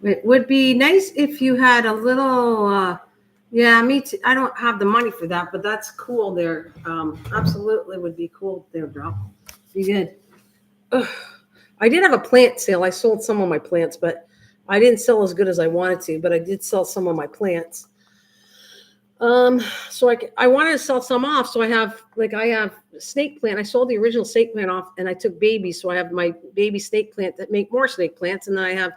It would be nice if you had a little, yeah, me too. I don't have the money for that, but that's cool there. Absolutely would be cool there, Drop. Be good. Ugh. I did have a plant sale. I sold some of my plants, but I didn't sell as good as I wanted to, but I did sell some of my plants. So I wanted to sell some off. So I have snake plant. I sold the original snake plant off and I took babies. So I have my baby snake plant that make more snake plants. And then I have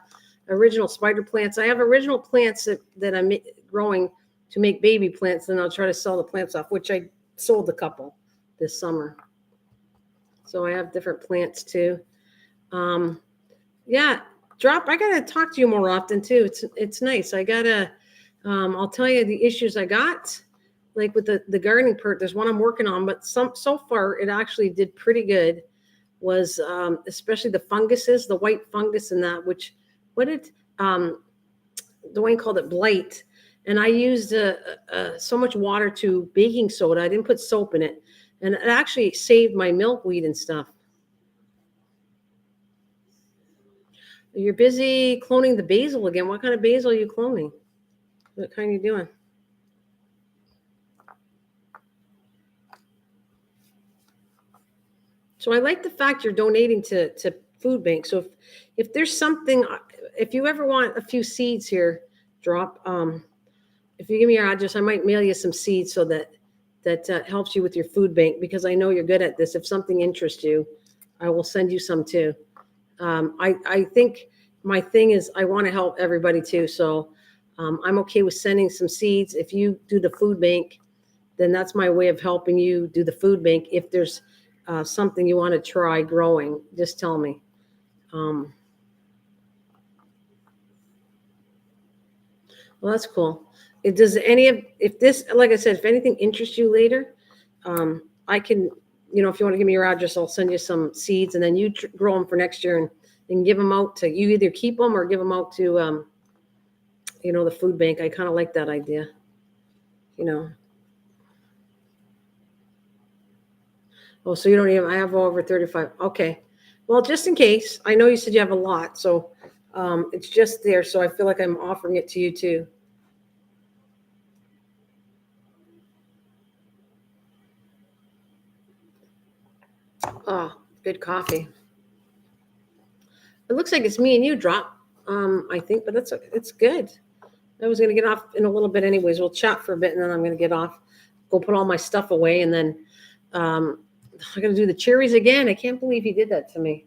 original spider plants. I have original plants that I'm growing to make baby plants. And I'll try to sell the plants off, which I sold a couple this summer. So I have different plants too. Yeah, Drop. I gotta talk to you more often too. It's nice. I'll tell you the issues I got, like with the gardening part. There's one I'm working on, but so far it actually did pretty good. Was especially the funguses, the white fungus and that, which Dwayne called it blight, and I used so much water to baking soda. I didn't put soap in it, and it actually saved my milkweed and stuff. You're busy cloning the basil again. What kind of basil are you cloning? What kind are you doing? So I like the fact you're donating to food banks. So if there's something, if you ever want a few seeds here, Drop. If you give me your address, I might mail you some seeds so that helps you with your food bank, because I know you're good at this. If something interests you, I will send you some too. I think my thing is I want to help everybody too. So I'm okay with sending some seeds. If you do the food bank, then that's my way of helping you do the food bank. If there's something you want to try growing, just tell me. Well, that's cool. If this, like I said, if anything interests you later, I can, if you want to give me your address, I'll send you some seeds and then you grow them for next year and give them out to, you either keep them or give them out to, the food bank. I kind of like that idea, Oh, so you don't even, I have over 35. Okay. Well, just in case, I know you said you have a lot, so it's just there. So I feel like I'm offering it to you too. Oh, good coffee. It looks like it's me and you, Drop. I think, but it's good. I was gonna get off in a little bit, anyways. We'll chat for a bit, and then I'm gonna get off, go put all my stuff away, and then I'm gonna do the cherries again. I can't believe he did that to me.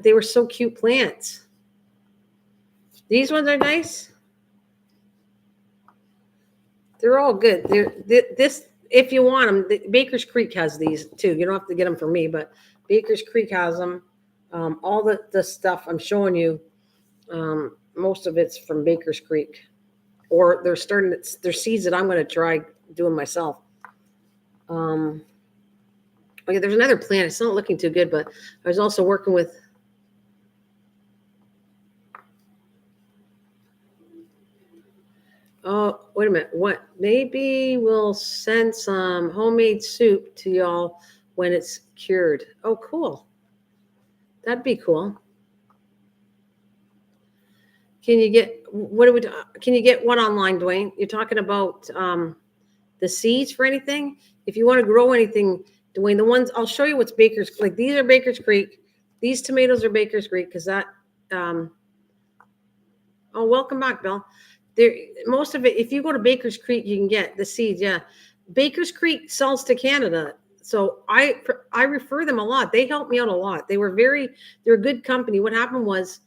They were so cute plants. These ones are nice. They're all good. This, if you want them, Baker's Creek has these too. You don't have to get them from me, but Baker's Creek has them. All the stuff I'm showing you, most of it's from Baker's Creek, or they're seeds that I'm going to try doing myself. Okay, there's another plant. It's not looking too good, but I was also working with. Oh, wait a minute. What? Maybe we'll send some homemade soup to y'all when it's cured. Oh, cool. That'd be cool. Can you get can you get what online, Dwayne? You're talking about the seeds for anything? If you want to grow anything, Dwayne, the ones I'll show you what's Baker's, like these are Baker's Creek. These tomatoes are Baker's Creek because that oh, welcome back, Bill. There, most of it, if you go to Baker's Creek, you can get the seeds. Yeah. Baker's Creek sells to Canada. So I refer them a lot. They helped me out a lot. They're a good company. What happened was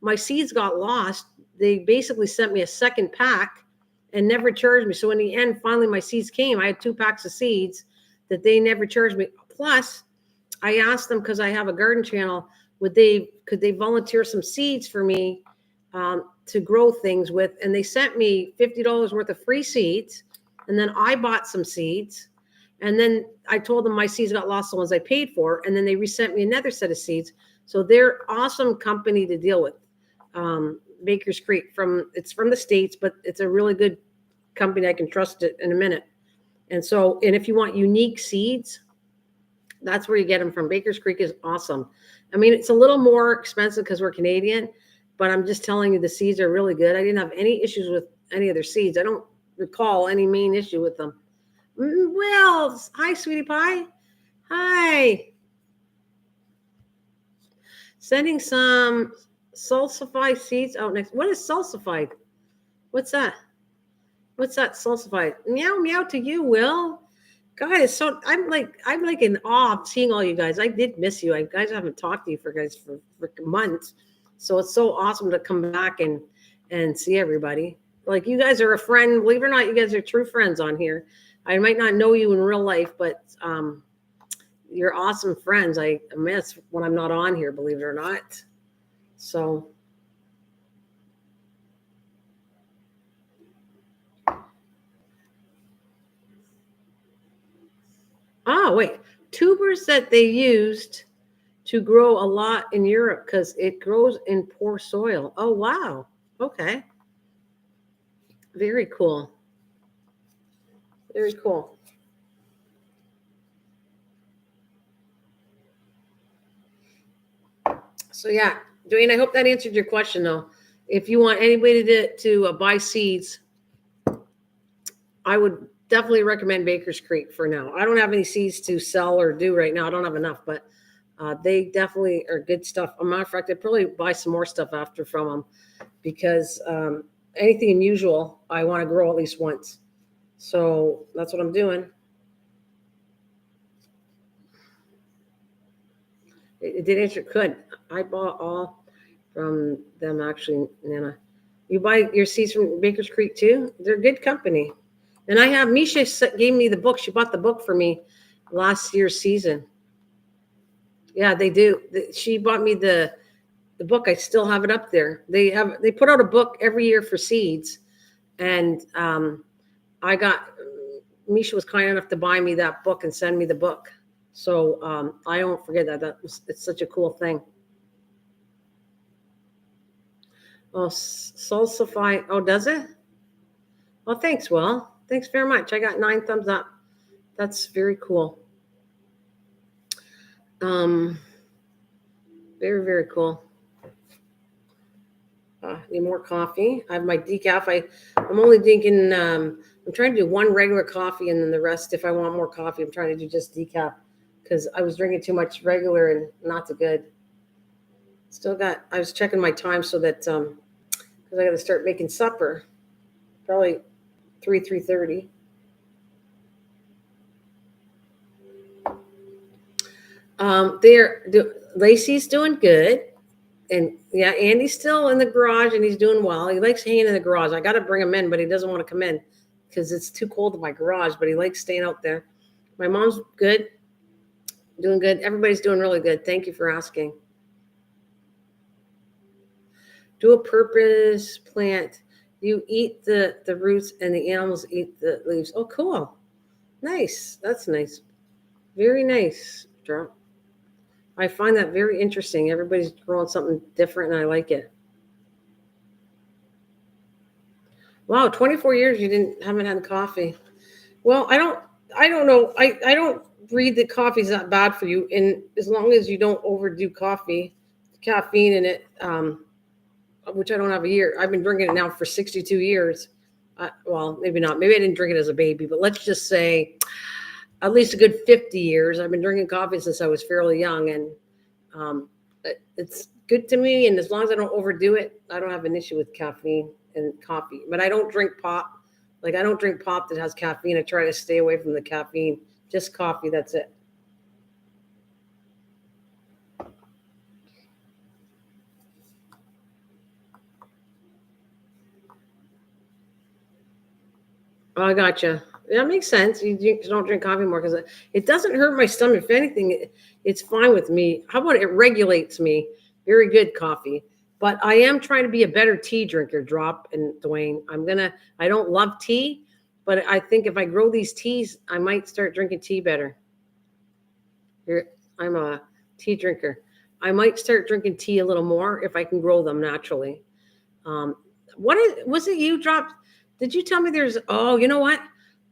my seeds got lost. They basically sent me a second pack and never charged me. So in the end, finally my seeds came. I had 2 packs of seeds that they never charged me. Plus, I asked them, because I have a garden channel, could they volunteer some seeds for me to grow things with? And they sent me $50 worth of free seeds. And then I bought some seeds. And then I told them my seeds got lost, the ones I paid for. And then they resent me another set of seeds. So they're awesome company to deal with. Baker's Creek, it's from the States, but it's a really good company. I can trust it in a minute. And if you want unique seeds, that's where you get them from. Baker's Creek is awesome. I mean, it's a little more expensive because we're Canadian, but I'm just telling you the seeds are really good. I didn't have any issues with any of their seeds. I don't recall any main issue with them. Well, hi, sweetie pie. Hi. Sending some salsified seeds out next. What is salsified? What's that? What's that salsified? Meow meow to you, Will. God, it's so I'm like in awe of seeing all you guys. I did miss you. I guys haven't talked to you for months. So it's so awesome to come back and see everybody. Like you guys are a friend. Believe it or not, you guys are true friends on here. I might not know you in real life, but you're awesome friends. I miss when I'm not on here, believe it or not. So wait, tubers that they used to grow a lot in Europe because it grows in poor soil. Oh, wow. Okay. Very cool. Very cool. So yeah, Dwayne, I hope that answered your question though. If you want anybody to buy seeds, I would definitely recommend Baker's Creek for now. I don't have any seeds to sell or do right now. I don't have enough, but they definitely are good stuff. As a matter of fact, I'd probably buy some more stuff after from them because anything unusual, I want to grow at least once. So that's what I'm doing. It did answer. Could I bought all from them actually, Nana? You buy your seeds from Baker's Creek too? They're good company. And I have Misha gave me the book. She bought the book for me last year's season. Yeah, they do. She bought me the book. I still have it up there. They put out a book every year for seeds, and Misha was kind enough to buy me that book and send me the book. So I don't forget that. It's such a cool thing. Oh, salsify. Oh, does it? Well, thanks, Will. Thanks very much. I got 9 thumbs up. That's very cool. Very, very cool. Need more coffee. I have my decaf. I'm only drinking, I'm trying to do 1 regular coffee and then the rest, if I want more coffee, I'm trying to do just decaf because I was drinking too much regular and not so good. I was checking my time so that, because I got to start making supper, probably 3:30. Lacey's doing good. And yeah, Andy's still in the garage and he's doing well. He likes hanging in the garage. I got to bring him in, but he doesn't want to come in because it's too cold in my garage, but he likes staying out there. My mom's good, doing good. Everybody's doing really good. Thank you for asking. Do a purpose plant. You eat the roots and the animals eat the leaves. Oh, cool. Nice. That's nice. Very nice, Drop. I find that very interesting. Everybody's growing something different, and I like it. Wow, 24 years you haven't had coffee. Well, I don't know. I don't read that coffee's not bad for you, and as long as you don't overdo caffeine in it, which I don't have a year. I've been drinking it now for 62 years. Well, maybe not. Maybe I didn't drink it as a baby, but let's just say at least a good 50 years. I've been drinking coffee since I was fairly young, and it's good to me. And as long as I don't overdo it, I don't have an issue with caffeine and coffee. But I don't drink pop. Like I don't drink pop that has caffeine. I try to stay away from the caffeine. Just coffee. That's it. Oh, I gotcha. That makes sense. You don't drink coffee more because it doesn't hurt my stomach. If anything, it's fine with me. How about it regulates me? Very good coffee. But I am trying to be a better tea drinker, Drop and Dwayne. I don't love tea, but I think if I grow these teas, I might start drinking tea better. I'm a tea drinker. I might start drinking tea a little more if I can grow them naturally. Was it you, Drop? Did you tell me you know what?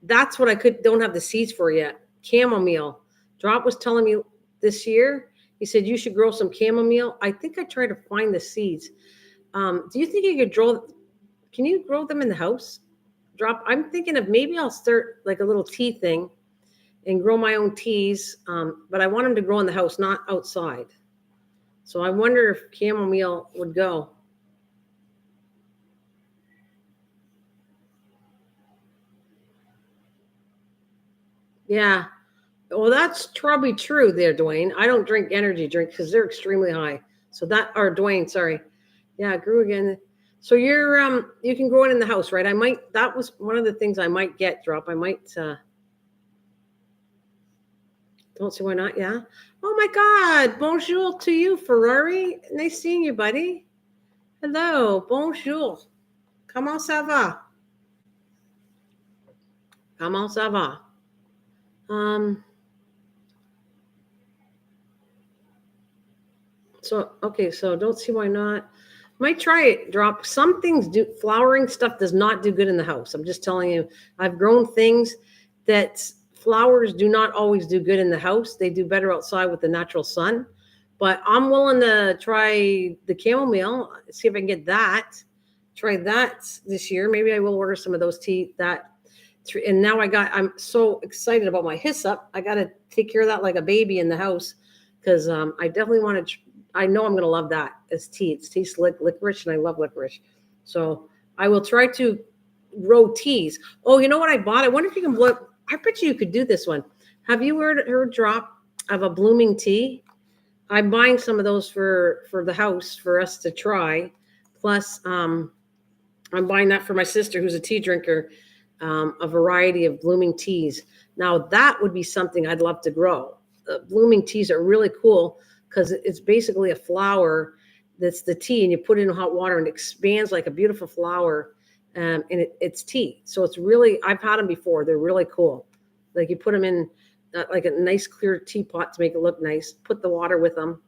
That's what don't have the seeds for yet. Chamomile. Drop was telling me this year, he said, you should grow some chamomile. I think I tried to find the seeds. Do you think you could can you grow them in the house? I'm thinking of maybe I'll start like a little tea thing and grow my own teas. But I want them to grow in the house, not outside. So I wonder if chamomile would go. Yeah. Well, that's probably true there, Dwayne. I don't drink energy drinks because they're extremely high. So Dwayne, sorry. Yeah, grew again. So you can grow it in the house, right? That was one of the things I might get, Drop. I might, don't see why not. Yeah. Oh my God. Bonjour to you, Ferrari. Nice seeing you, buddy. Hello. Bonjour. Comment ça va? Comment ça va? So don't see why not. Might try it, Drop. Some things flowering stuff does not do good in the house. I'm just telling you, I've grown things that flowers do not always do good in the house. They do better outside with the natural sun. But I'm willing to try the chamomile, see if I can get that. Try that this year. Maybe I will order some of those tea and now I'm so excited about my hyssop. I got to take care of that like a baby in the house because I definitely want to. I know I'm going to love that as tea. It tastes like licorice, and I love licorice. So I will try to grow teas. Oh, you know what I bought? I wonder if you can blow. I bet you could do this one. Have you heard Drop of a blooming tea? I'm buying some of those for the house for us to try. Plus, I'm buying that for my sister who's a tea drinker. A variety of blooming teas. Now that would be something I'd love to grow. Blooming teas are really cool because it's basically a flower that's the tea, and you put it in hot water and it expands like a beautiful flower, and it's tea. So it's really, I've had them before. They're really cool. Like you put them in like a nice clear teapot to make it look nice. Put the water with them.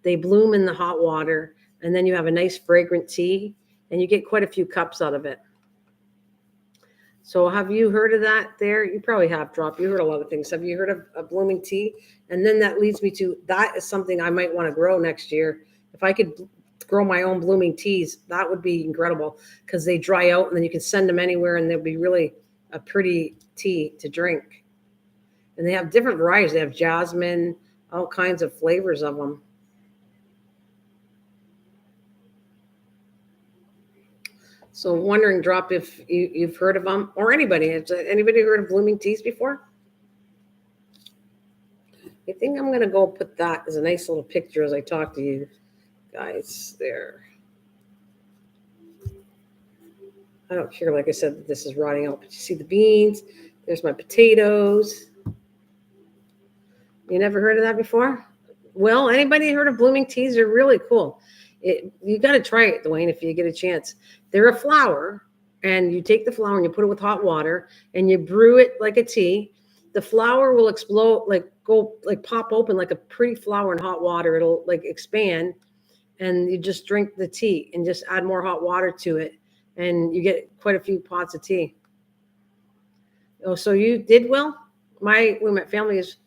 They bloom in the hot water, and then you have a nice fragrant tea, and you get quite a few cups out of it. So have you heard of that there? You probably have, Drop. You heard a lot of things. Have you heard of a blooming tea? And then that leads me to, that is something I might want to grow next year. If I could grow my own blooming teas, that would be incredible because they dry out and then you can send them anywhere and they'll be really a pretty tea to drink. And they have different varieties. They have jasmine, all kinds of flavors of them. So wondering, Drop, if you've heard of them or anybody. Has anybody heard of blooming teas before? I think I'm going to go put that as a nice little picture as I talk to you guys there. I don't care, like I said, that this is rotting out, but you see the beans. There's my potatoes. You never heard of that before? Well, anybody heard of blooming teas? They're really cool. You got to try it, Dwayne, if you get a chance. They're a flower, and you take the flower and you put it with hot water, and you brew it like a tea. The flower will explode, pop open like a pretty flower in hot water. It'll expand, and you just drink the tea and just add more hot water to it, and you get quite a few pots of tea. Oh, so you did well? My family is.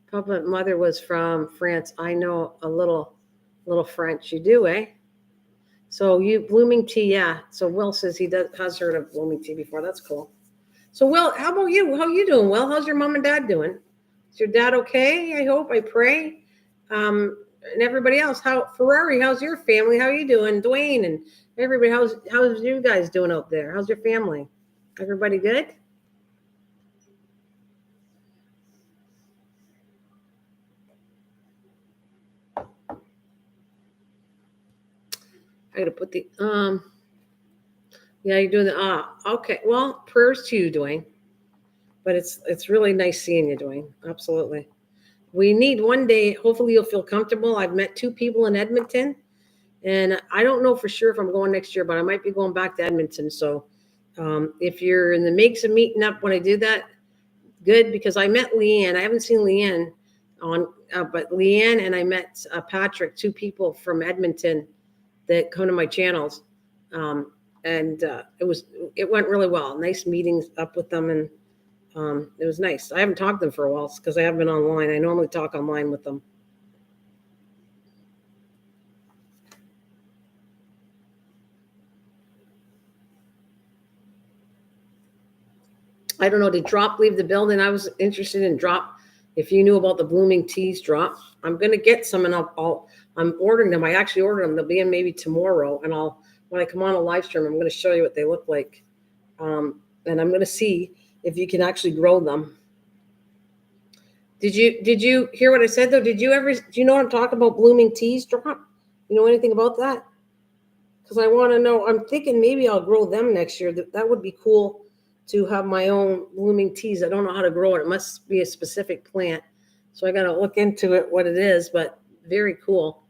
Papa and mother was from France. I know a little French. You do, eh? So you blooming tea, yeah. So Will says he has heard of blooming tea before. That's cool. So Will, how about you? How you doing, Will? How's your mom and dad doing? Is your dad okay? I hope. I pray. And everybody else. Ferrari? How's your family? How are you doing, Dwayne and everybody? How's you guys doing out there? How's your family? Everybody good? I gotta put the yeah, you're doing the okay. Well, prayers to you, Dwayne. But it's really nice seeing you, Dwayne. Absolutely. We need one day, hopefully you'll feel comfortable. I've met 2 people in Edmonton, and I don't know for sure if I'm going next year, but I might be going back to Edmonton. So if you're in the makes of meeting up when I do that, good, because I met Leanne. I haven't seen Leanne but Leanne and I met Patrick, 2 people from Edmonton that come to my channels. And it went really well. Nice meetings up with them, and it was nice. I haven't talked to them for a while because I haven't been online. I normally talk online with them. I don't know, did Drop leave the building? I was interested in Drop. If you knew about the blooming teas, Drop. I'm going to get some, and I'm ordering them. I actually ordered them. They'll be in maybe tomorrow, and when I come on a live stream, I'm going to show you what they look like. And I'm going to see if you can actually grow them. Did you hear what I said though? Do you know what I'm talking about? Blooming teas, Drop? You know anything about that? Because I want to know. I'm thinking maybe I'll grow them next year. That would be cool to have my own blooming teas. I don't know how to grow it. It must be a specific plant. So I got to look into it, what it is, but very cool.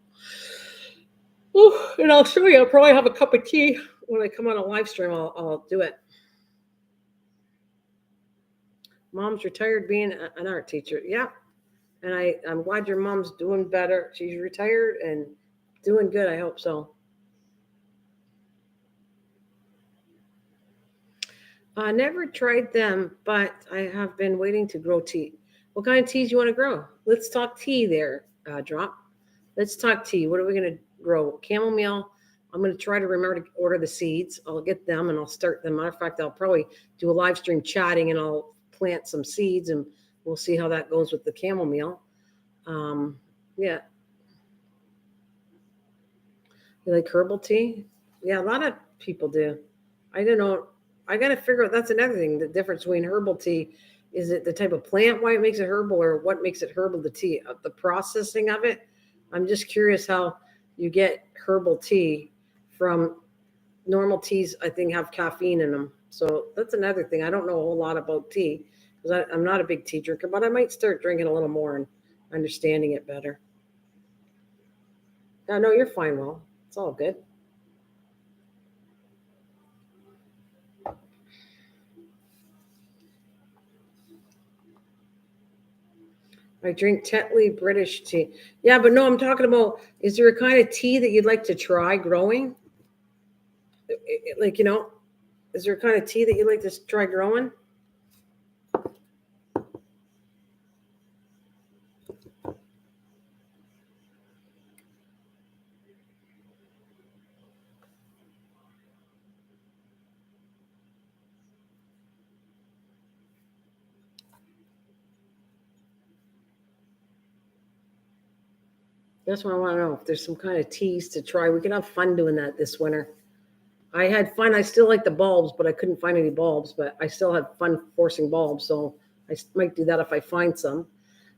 Ooh, and I'll show you. I'll probably have a cup of tea when I come on a live stream. I'll do it. Mom's retired being an art teacher. Yeah. And I'm glad your mom's doing better. She's retired and doing good. I hope so. I never tried them, but I have been waiting to grow tea. What kind of teas do you want to grow? Let's talk tea there, Drop. Let's talk tea. What are we going to grow? Chamomile. I'm going to try to remember to order the seeds. I'll get them and I'll start them. Matter of fact, I'll probably do a live stream chatting and I'll plant some seeds and we'll see how that goes with the chamomile. Yeah. You like herbal tea? Yeah, a lot of people do. I don't know. I got to figure out, that's another thing, the difference between herbal tea. Is it the type of plant, why it makes it herbal, or what makes it herbal, the tea? The processing of it? I'm just curious how you get herbal tea from normal teas, I think, have caffeine in them. So that's another thing. I don't know a whole lot about tea because I'm not a big tea drinker, but I might start drinking a little more and understanding it better. No, you're fine, Will. It's all good. I drink Tetley British tea. Yeah, but no, I'm talking about, is there a kind of tea that you'd like to try growing? Like, is there a kind of tea that you'd like to try growing? That's what I want to know. If there's some kind of teas to try, we can have fun doing that this winter. I had fun. I still like the bulbs, but I couldn't find any bulbs. But I still had fun forcing bulbs, so I might do that if I find some.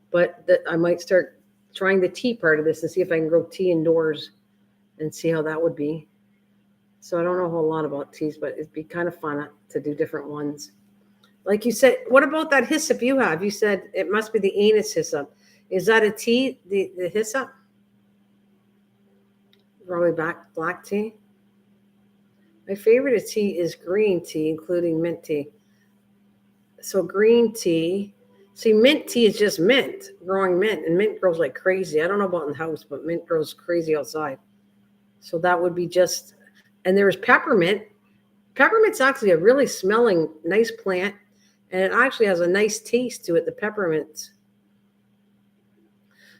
But I might start trying the tea part of this and see if I can grow tea indoors and see how that would be. So I don't know a whole lot about teas, but it'd be kind of fun to do different ones. Like you said, what about that hyssop you have? You said it must be the anise hyssop. Is that a tea, the hyssop? Probably black tea. My favorite tea is green tea, including mint tea. So green tea. See, mint tea is just mint, growing mint, and mint grows like crazy. I don't know about in the house, but mint grows crazy outside. So that would be just, and there's peppermint. Peppermint's actually a really smelling, nice plant, and it actually has a nice taste to it, the peppermint.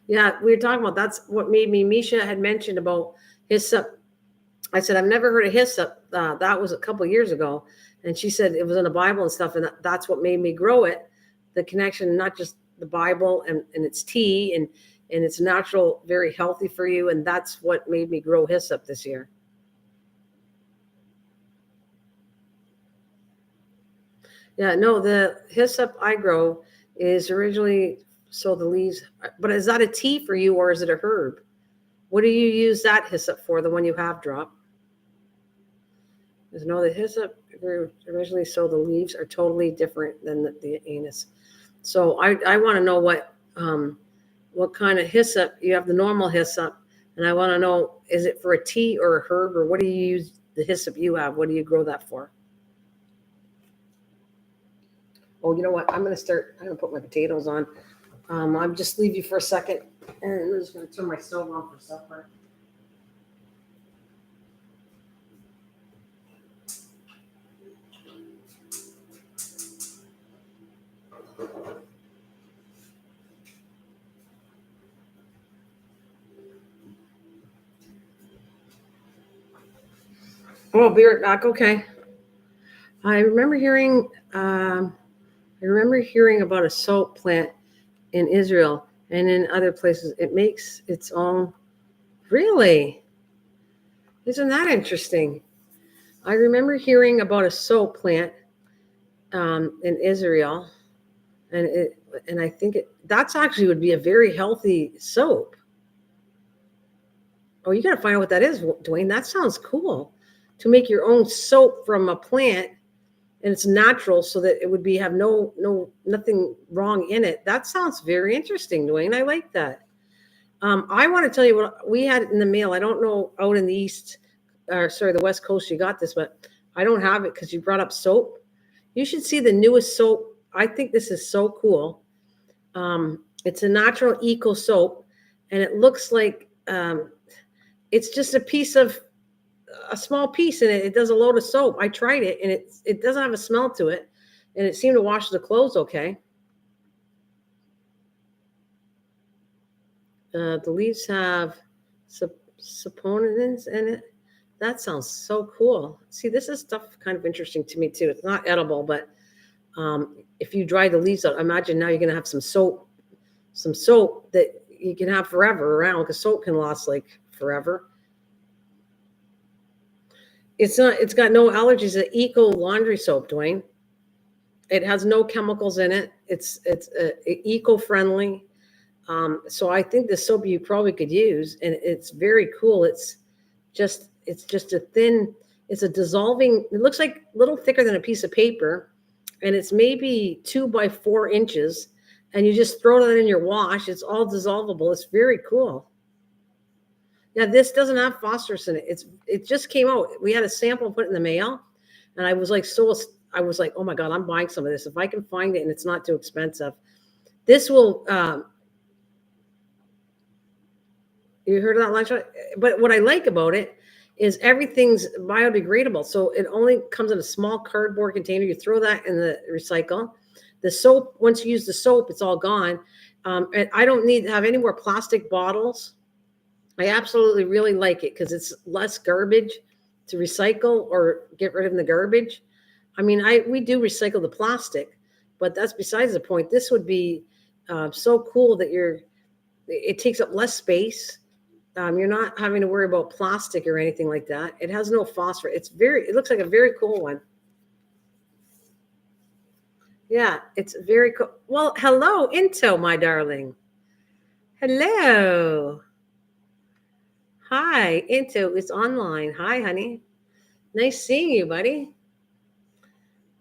Yeah, we were talking about, that's what made me, Misha had mentioned about hyssop. I said, I've never heard of hyssop. That was a couple of years ago. And she said it was in the Bible and stuff. And that's what made me grow it. The connection, not just the Bible and it's tea and it's natural, very healthy for you. And that's what made me grow hyssop this year. Yeah, no, the hyssop I grow is originally, so the leaves, but is that a tea for you or is it a herb? What do you use that hyssop for, the one you have, Drop? There's no, the hyssop originally, so the leaves are totally different than the anise. So I want to know what kind of hyssop you have. The normal hyssop, and I want to know, is it for a tea or a herb, or what do you use the hyssop you have? What do you grow that for? Oh, you know what? I'm going to put my potatoes on. I'll just leave you for a second, and I'm just going to turn my stove on for supper. Oh, I'll be right back. Okay. I remember hearing I remember hearing about a soap plant in Israel and in other places. It makes its own. Really? Isn't that interesting? I remember hearing about a soap plant in Israel, and I think that's actually would be a very healthy soap. Oh, you got to find out what that is, Dwayne. That sounds cool. To make your own soap from a plant, and it's natural, so that it would be have nothing wrong in it. That sounds very interesting, Dwayne. I like that. I want to tell you what we had in the mail. I don't know out in the east, or sorry, the west coast. You got this, but I don't have it because you brought up soap. You should see the newest soap. I think this is so cool. It's a natural eco soap, and it looks like it's just a small piece, and it does a load of soap. I tried it, and it doesn't have a smell to it, and it seemed to wash the clothes okay. The leaves have saponins in it. That sounds so cool. See, this is stuff kind of interesting to me too. It's not edible, but if you dry the leaves out, imagine now you're going to have some soap that you can have forever around, because soap can last like forever. It's got no allergies. It's eco laundry soap, Dwayne. It has no chemicals in it. It's eco-friendly. So I think the soap you probably could use, and it's very cool. It's just a thin, it's a dissolving, it looks like a little thicker than a piece of paper, and it's maybe 2 by 4 inches, and you just throw that in your wash. It's all dissolvable. It's very cool. Now, this doesn't have phosphorus in it. It just came out. We had a sample put in the mail, and I was like, oh my God, I'm buying some of this. If I can find it and it's not too expensive. This will, you heard of that lunch? But what I like about it is everything's biodegradable. So it only comes in a small cardboard container. You throw that in the recycle. The soap, once you use the soap, it's all gone. And I don't need to have any more plastic bottles. I absolutely really like it because it's less garbage to recycle or get rid of the garbage. I mean, we do recycle the plastic, but that's besides the point. This would be so cool that it takes up less space. You're not having to worry about plastic or anything like that. It has no phosphorus. It looks like a very cool one. Yeah, it's very cool. Well, hello, Into, my darling. Hello. Hi, Into is online. Hi, honey. Nice seeing you, buddy.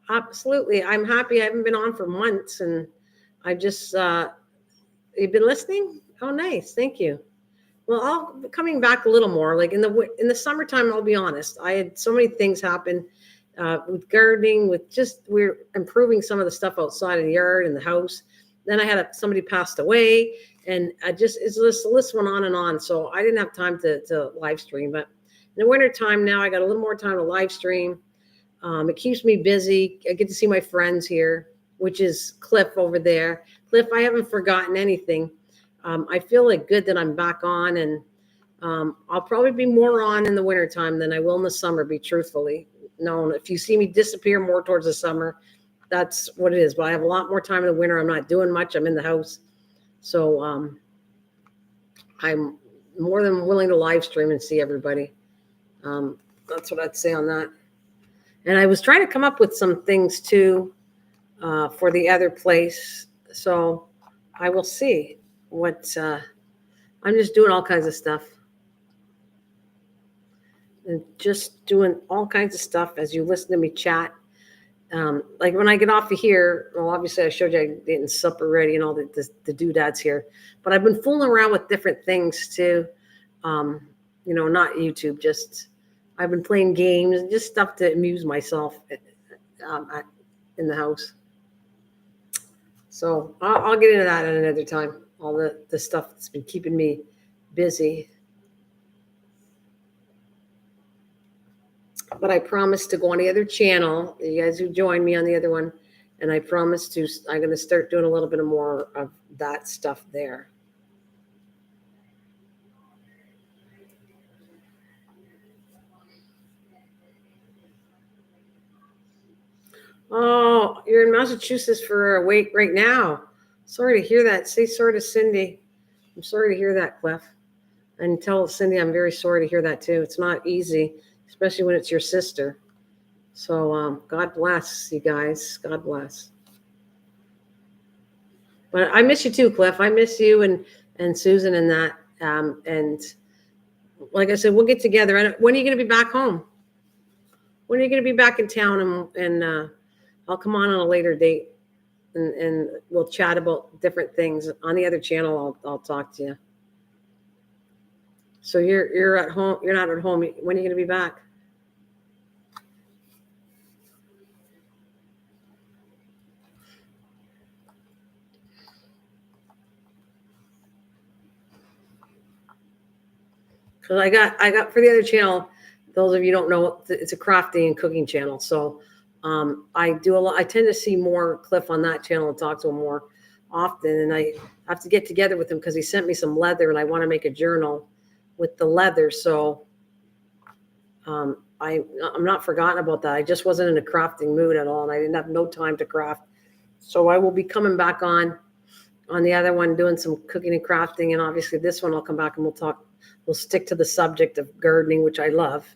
Absolutely. I'm happy. I haven't been on for months, and I just, you've been listening? Oh, nice. Thank you. Well, I'll coming back a little more. Like in the summertime, I'll be honest. I had so many things happen with gardening, we're improving some of the stuff outside of the yard and the house. Then I had somebody passed away, and the list went on and on. So I didn't have time to live stream. But in the wintertime now, I got a little more time to live stream. It keeps me busy. I get to see my friends here, which is Cliff over there. Cliff, I haven't forgotten anything. I feel like good that I'm back on, and I'll probably be more on in the wintertime than I will in the summer, be truthfully known. If you see me disappear more towards the summer, that's what it is. But I have a lot more time in the winter. I'm not doing much. I'm in the house. So I'm more than willing to live stream and see everybody. That's what I'd say on that. And I was trying to come up with some things too for the other place. So I will see what I'm just doing all kinds of stuff. And just doing all kinds of stuff as you listen to me chat. Like when I get off of here, well, obviously I showed you I'm getting supper ready and all the doodads here. But I've been fooling around with different things too. Not YouTube, just I've been playing games, just stuff to amuse myself in the house. So I'll get into that at another time. All the stuff that's been keeping me busy. But I promised to go on the other channel, you guys who joined me on the other one, and I'm going to start doing a little bit more of that stuff there. Oh, you're in Massachusetts for a week right now. Sorry to hear that. Say sorry to Cindy. I'm sorry to hear that, Cliff. And tell Cindy I'm very sorry to hear that too. It's not easy, especially when it's your sister. So God bless you guys. God bless. But I miss you too, Cliff. I miss you and Susan and that. And like I said, we'll get together. And when are you going to be back home? When are you going to be back in town? And I'll come on a later date, and we'll chat about different things. On the other channel, I'll talk to you. So you're at home. You're not at home. When are you going to be back? Because I got for the other channel. Those of you who don't know, it's a crafting and cooking channel. So I do a lot. I tend to see more Cliff on that channel and talk to him more often. And I have to get together with him because he sent me some leather, and I want to make a journal with the leather. So I'm not forgotten about that. I just wasn't in a crafting mood at all, and I didn't have no time to craft. So I will be coming back on the other one, doing some cooking and crafting, and obviously this one I'll come back and we'll talk. We'll stick to the subject of gardening, which I love.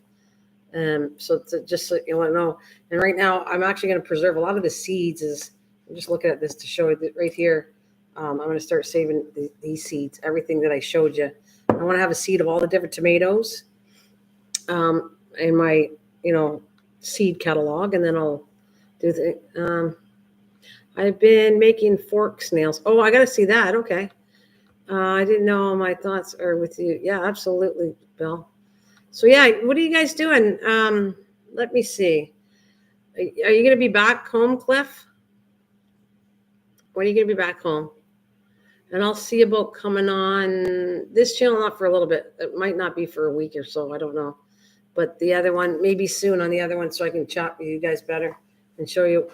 So just so you want to know. And right now, I'm actually going to preserve a lot of the seeds. I'm just looking at this to show you that right here. I'm going to start saving these seeds, everything that I showed you. I want to have a seed of all the different tomatoes in my, seed catalog, and then I'll do the. I've been making fork snails. Oh, I got to see that. Okay. I didn't know my thoughts are with you. Yeah, absolutely, Bill. So yeah, what are you guys doing? Let me see. Are you going to be back home, Cliff? When are you going to be back home? And I'll see about coming on this channel, not for a little bit. It might not be for a week or so. I don't know. But the other one, maybe soon on the other one, so I can chat with you guys better and show you,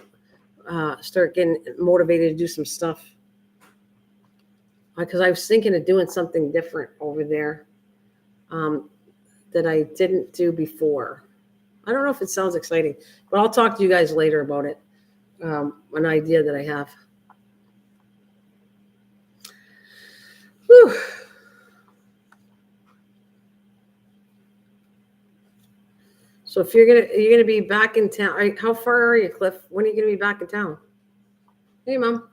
start getting motivated to do some stuff. Because I was thinking of doing something different over there that I didn't do before. I don't know if it sounds exciting, but I'll talk to you guys later about it. An idea that I have. Whew. So if you're gonna be back in town, how far are you, Cliff? When are you gonna be back in town? Hey, Mom.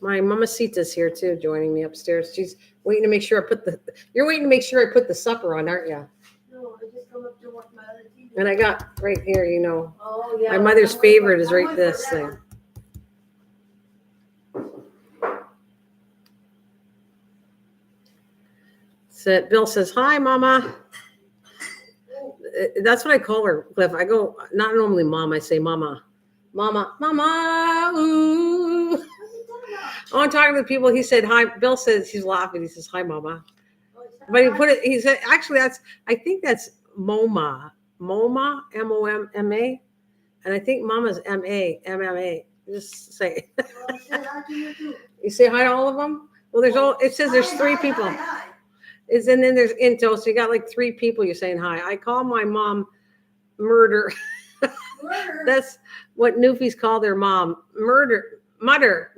My mamacita's here too, joining me upstairs. She's waiting to make sure I put you're waiting to make sure I put the supper on, aren't you? No, I just come up to watch my other TV. And I got right here, Oh, yeah. my mother's favorite is right this thing. So Bill says, hi, Mama. That's what I call her, Cliff. I go, not normally Mom, I say Mama. Mama, Mama, ooh. Oh, I'm talking to the people. He said, hi. Bill says, he's laughing. He says, hi, Mama. But he said, actually, I think that's MoMA. MoMA, MOMMA. And I think Mama's MMA. Just say it. You say hi to all of them? Well, it says there's three people. And then there's Into, so you got like three people you're saying hi. I call my mom Murder. That's what Newfies call their mom. Mutter.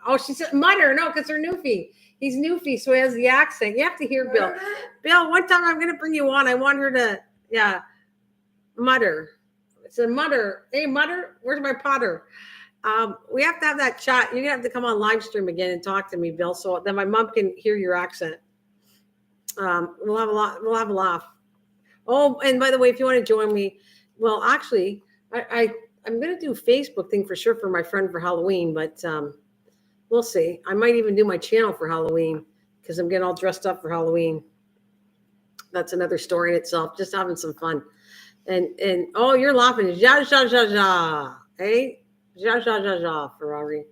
Oh, she said Mutter. No, because they're Newfie. He's Newfie, so he has the accent. You have to hear Bill. Bill, one time I'm going to bring you on. I want her to, mutter. It's a mutter. Hey, Mutter, where's my Potter? We have to have that chat. You're going to have to come on live stream again and talk to me, Bill, so that my mom can hear your accent. We'll have a laugh. Oh, and by the way, if you want to join me, well, actually, I'm going to do a Facebook thing for sure for my friend for Halloween, but we'll see. I might even do my channel for Halloween because I'm getting all dressed up for Halloween. That's another story in itself, just having some fun. And oh, you're laughing. Ja, ja, ja, ja. Hey? Ja, ja, ja, ja, Ferrari.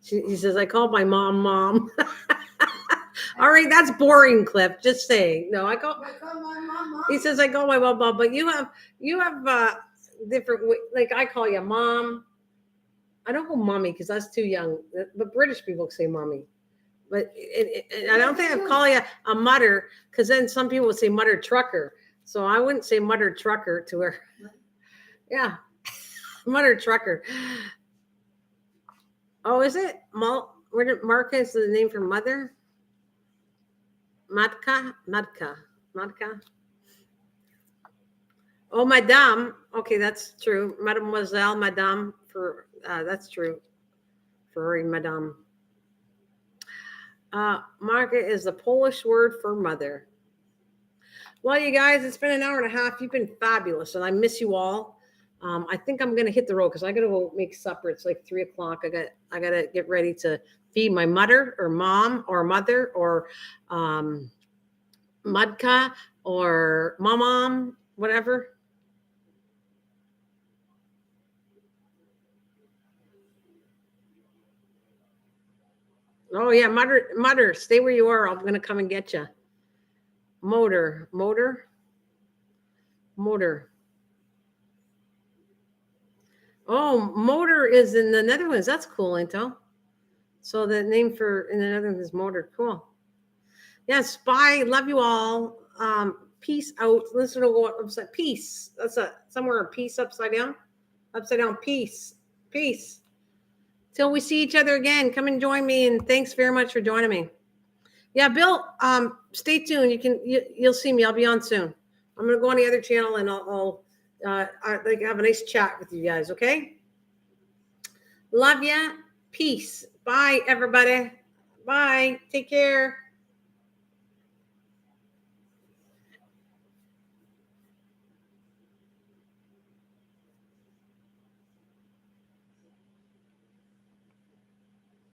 He says, I called my mom. All right, that's boring, Cliff. Just saying. No, I call my mom. He says I call my mom, but you have different. Like I call you mom. I don't go mommy because that's too young. But British people say mommy. But I don't think I call you a mutter because then some people would say mutter trucker. So I wouldn't say mutter trucker to her. Yeah. Mother trucker. Oh, is it? Where did Marka is the name for mother? Matka. Oh, madame. Okay, that's true. Mademoiselle, madame. That's true. For madame. Marka is the Polish word for mother. Well, you guys, it's been an hour and a half. You've been fabulous, and I miss you all. I think I'm gonna hit the road because I gotta go make supper. It's like 3:00. I gotta get ready to feed my mother or mom or mother or Mudka or mom, whatever. Oh yeah, mother, stay where you are. I'm gonna come and get you. Motor. Oh, motor is in the Netherlands. That's cool, Intel. So the name for in the Netherlands is motor. Cool. Yes, bye. Love you all. Peace out. Listen to what upside. Peace. That's somewhere a peace upside down. Upside down. Peace. Till we see each other again. Come and join me. And thanks very much for joining me. Yeah, Bill. Stay tuned. You'll see me. I'll be on soon. I'm gonna go on the other channel and I'll have a nice chat with you guys. Okay. Love ya. Peace. Bye, everybody. Bye. Take care.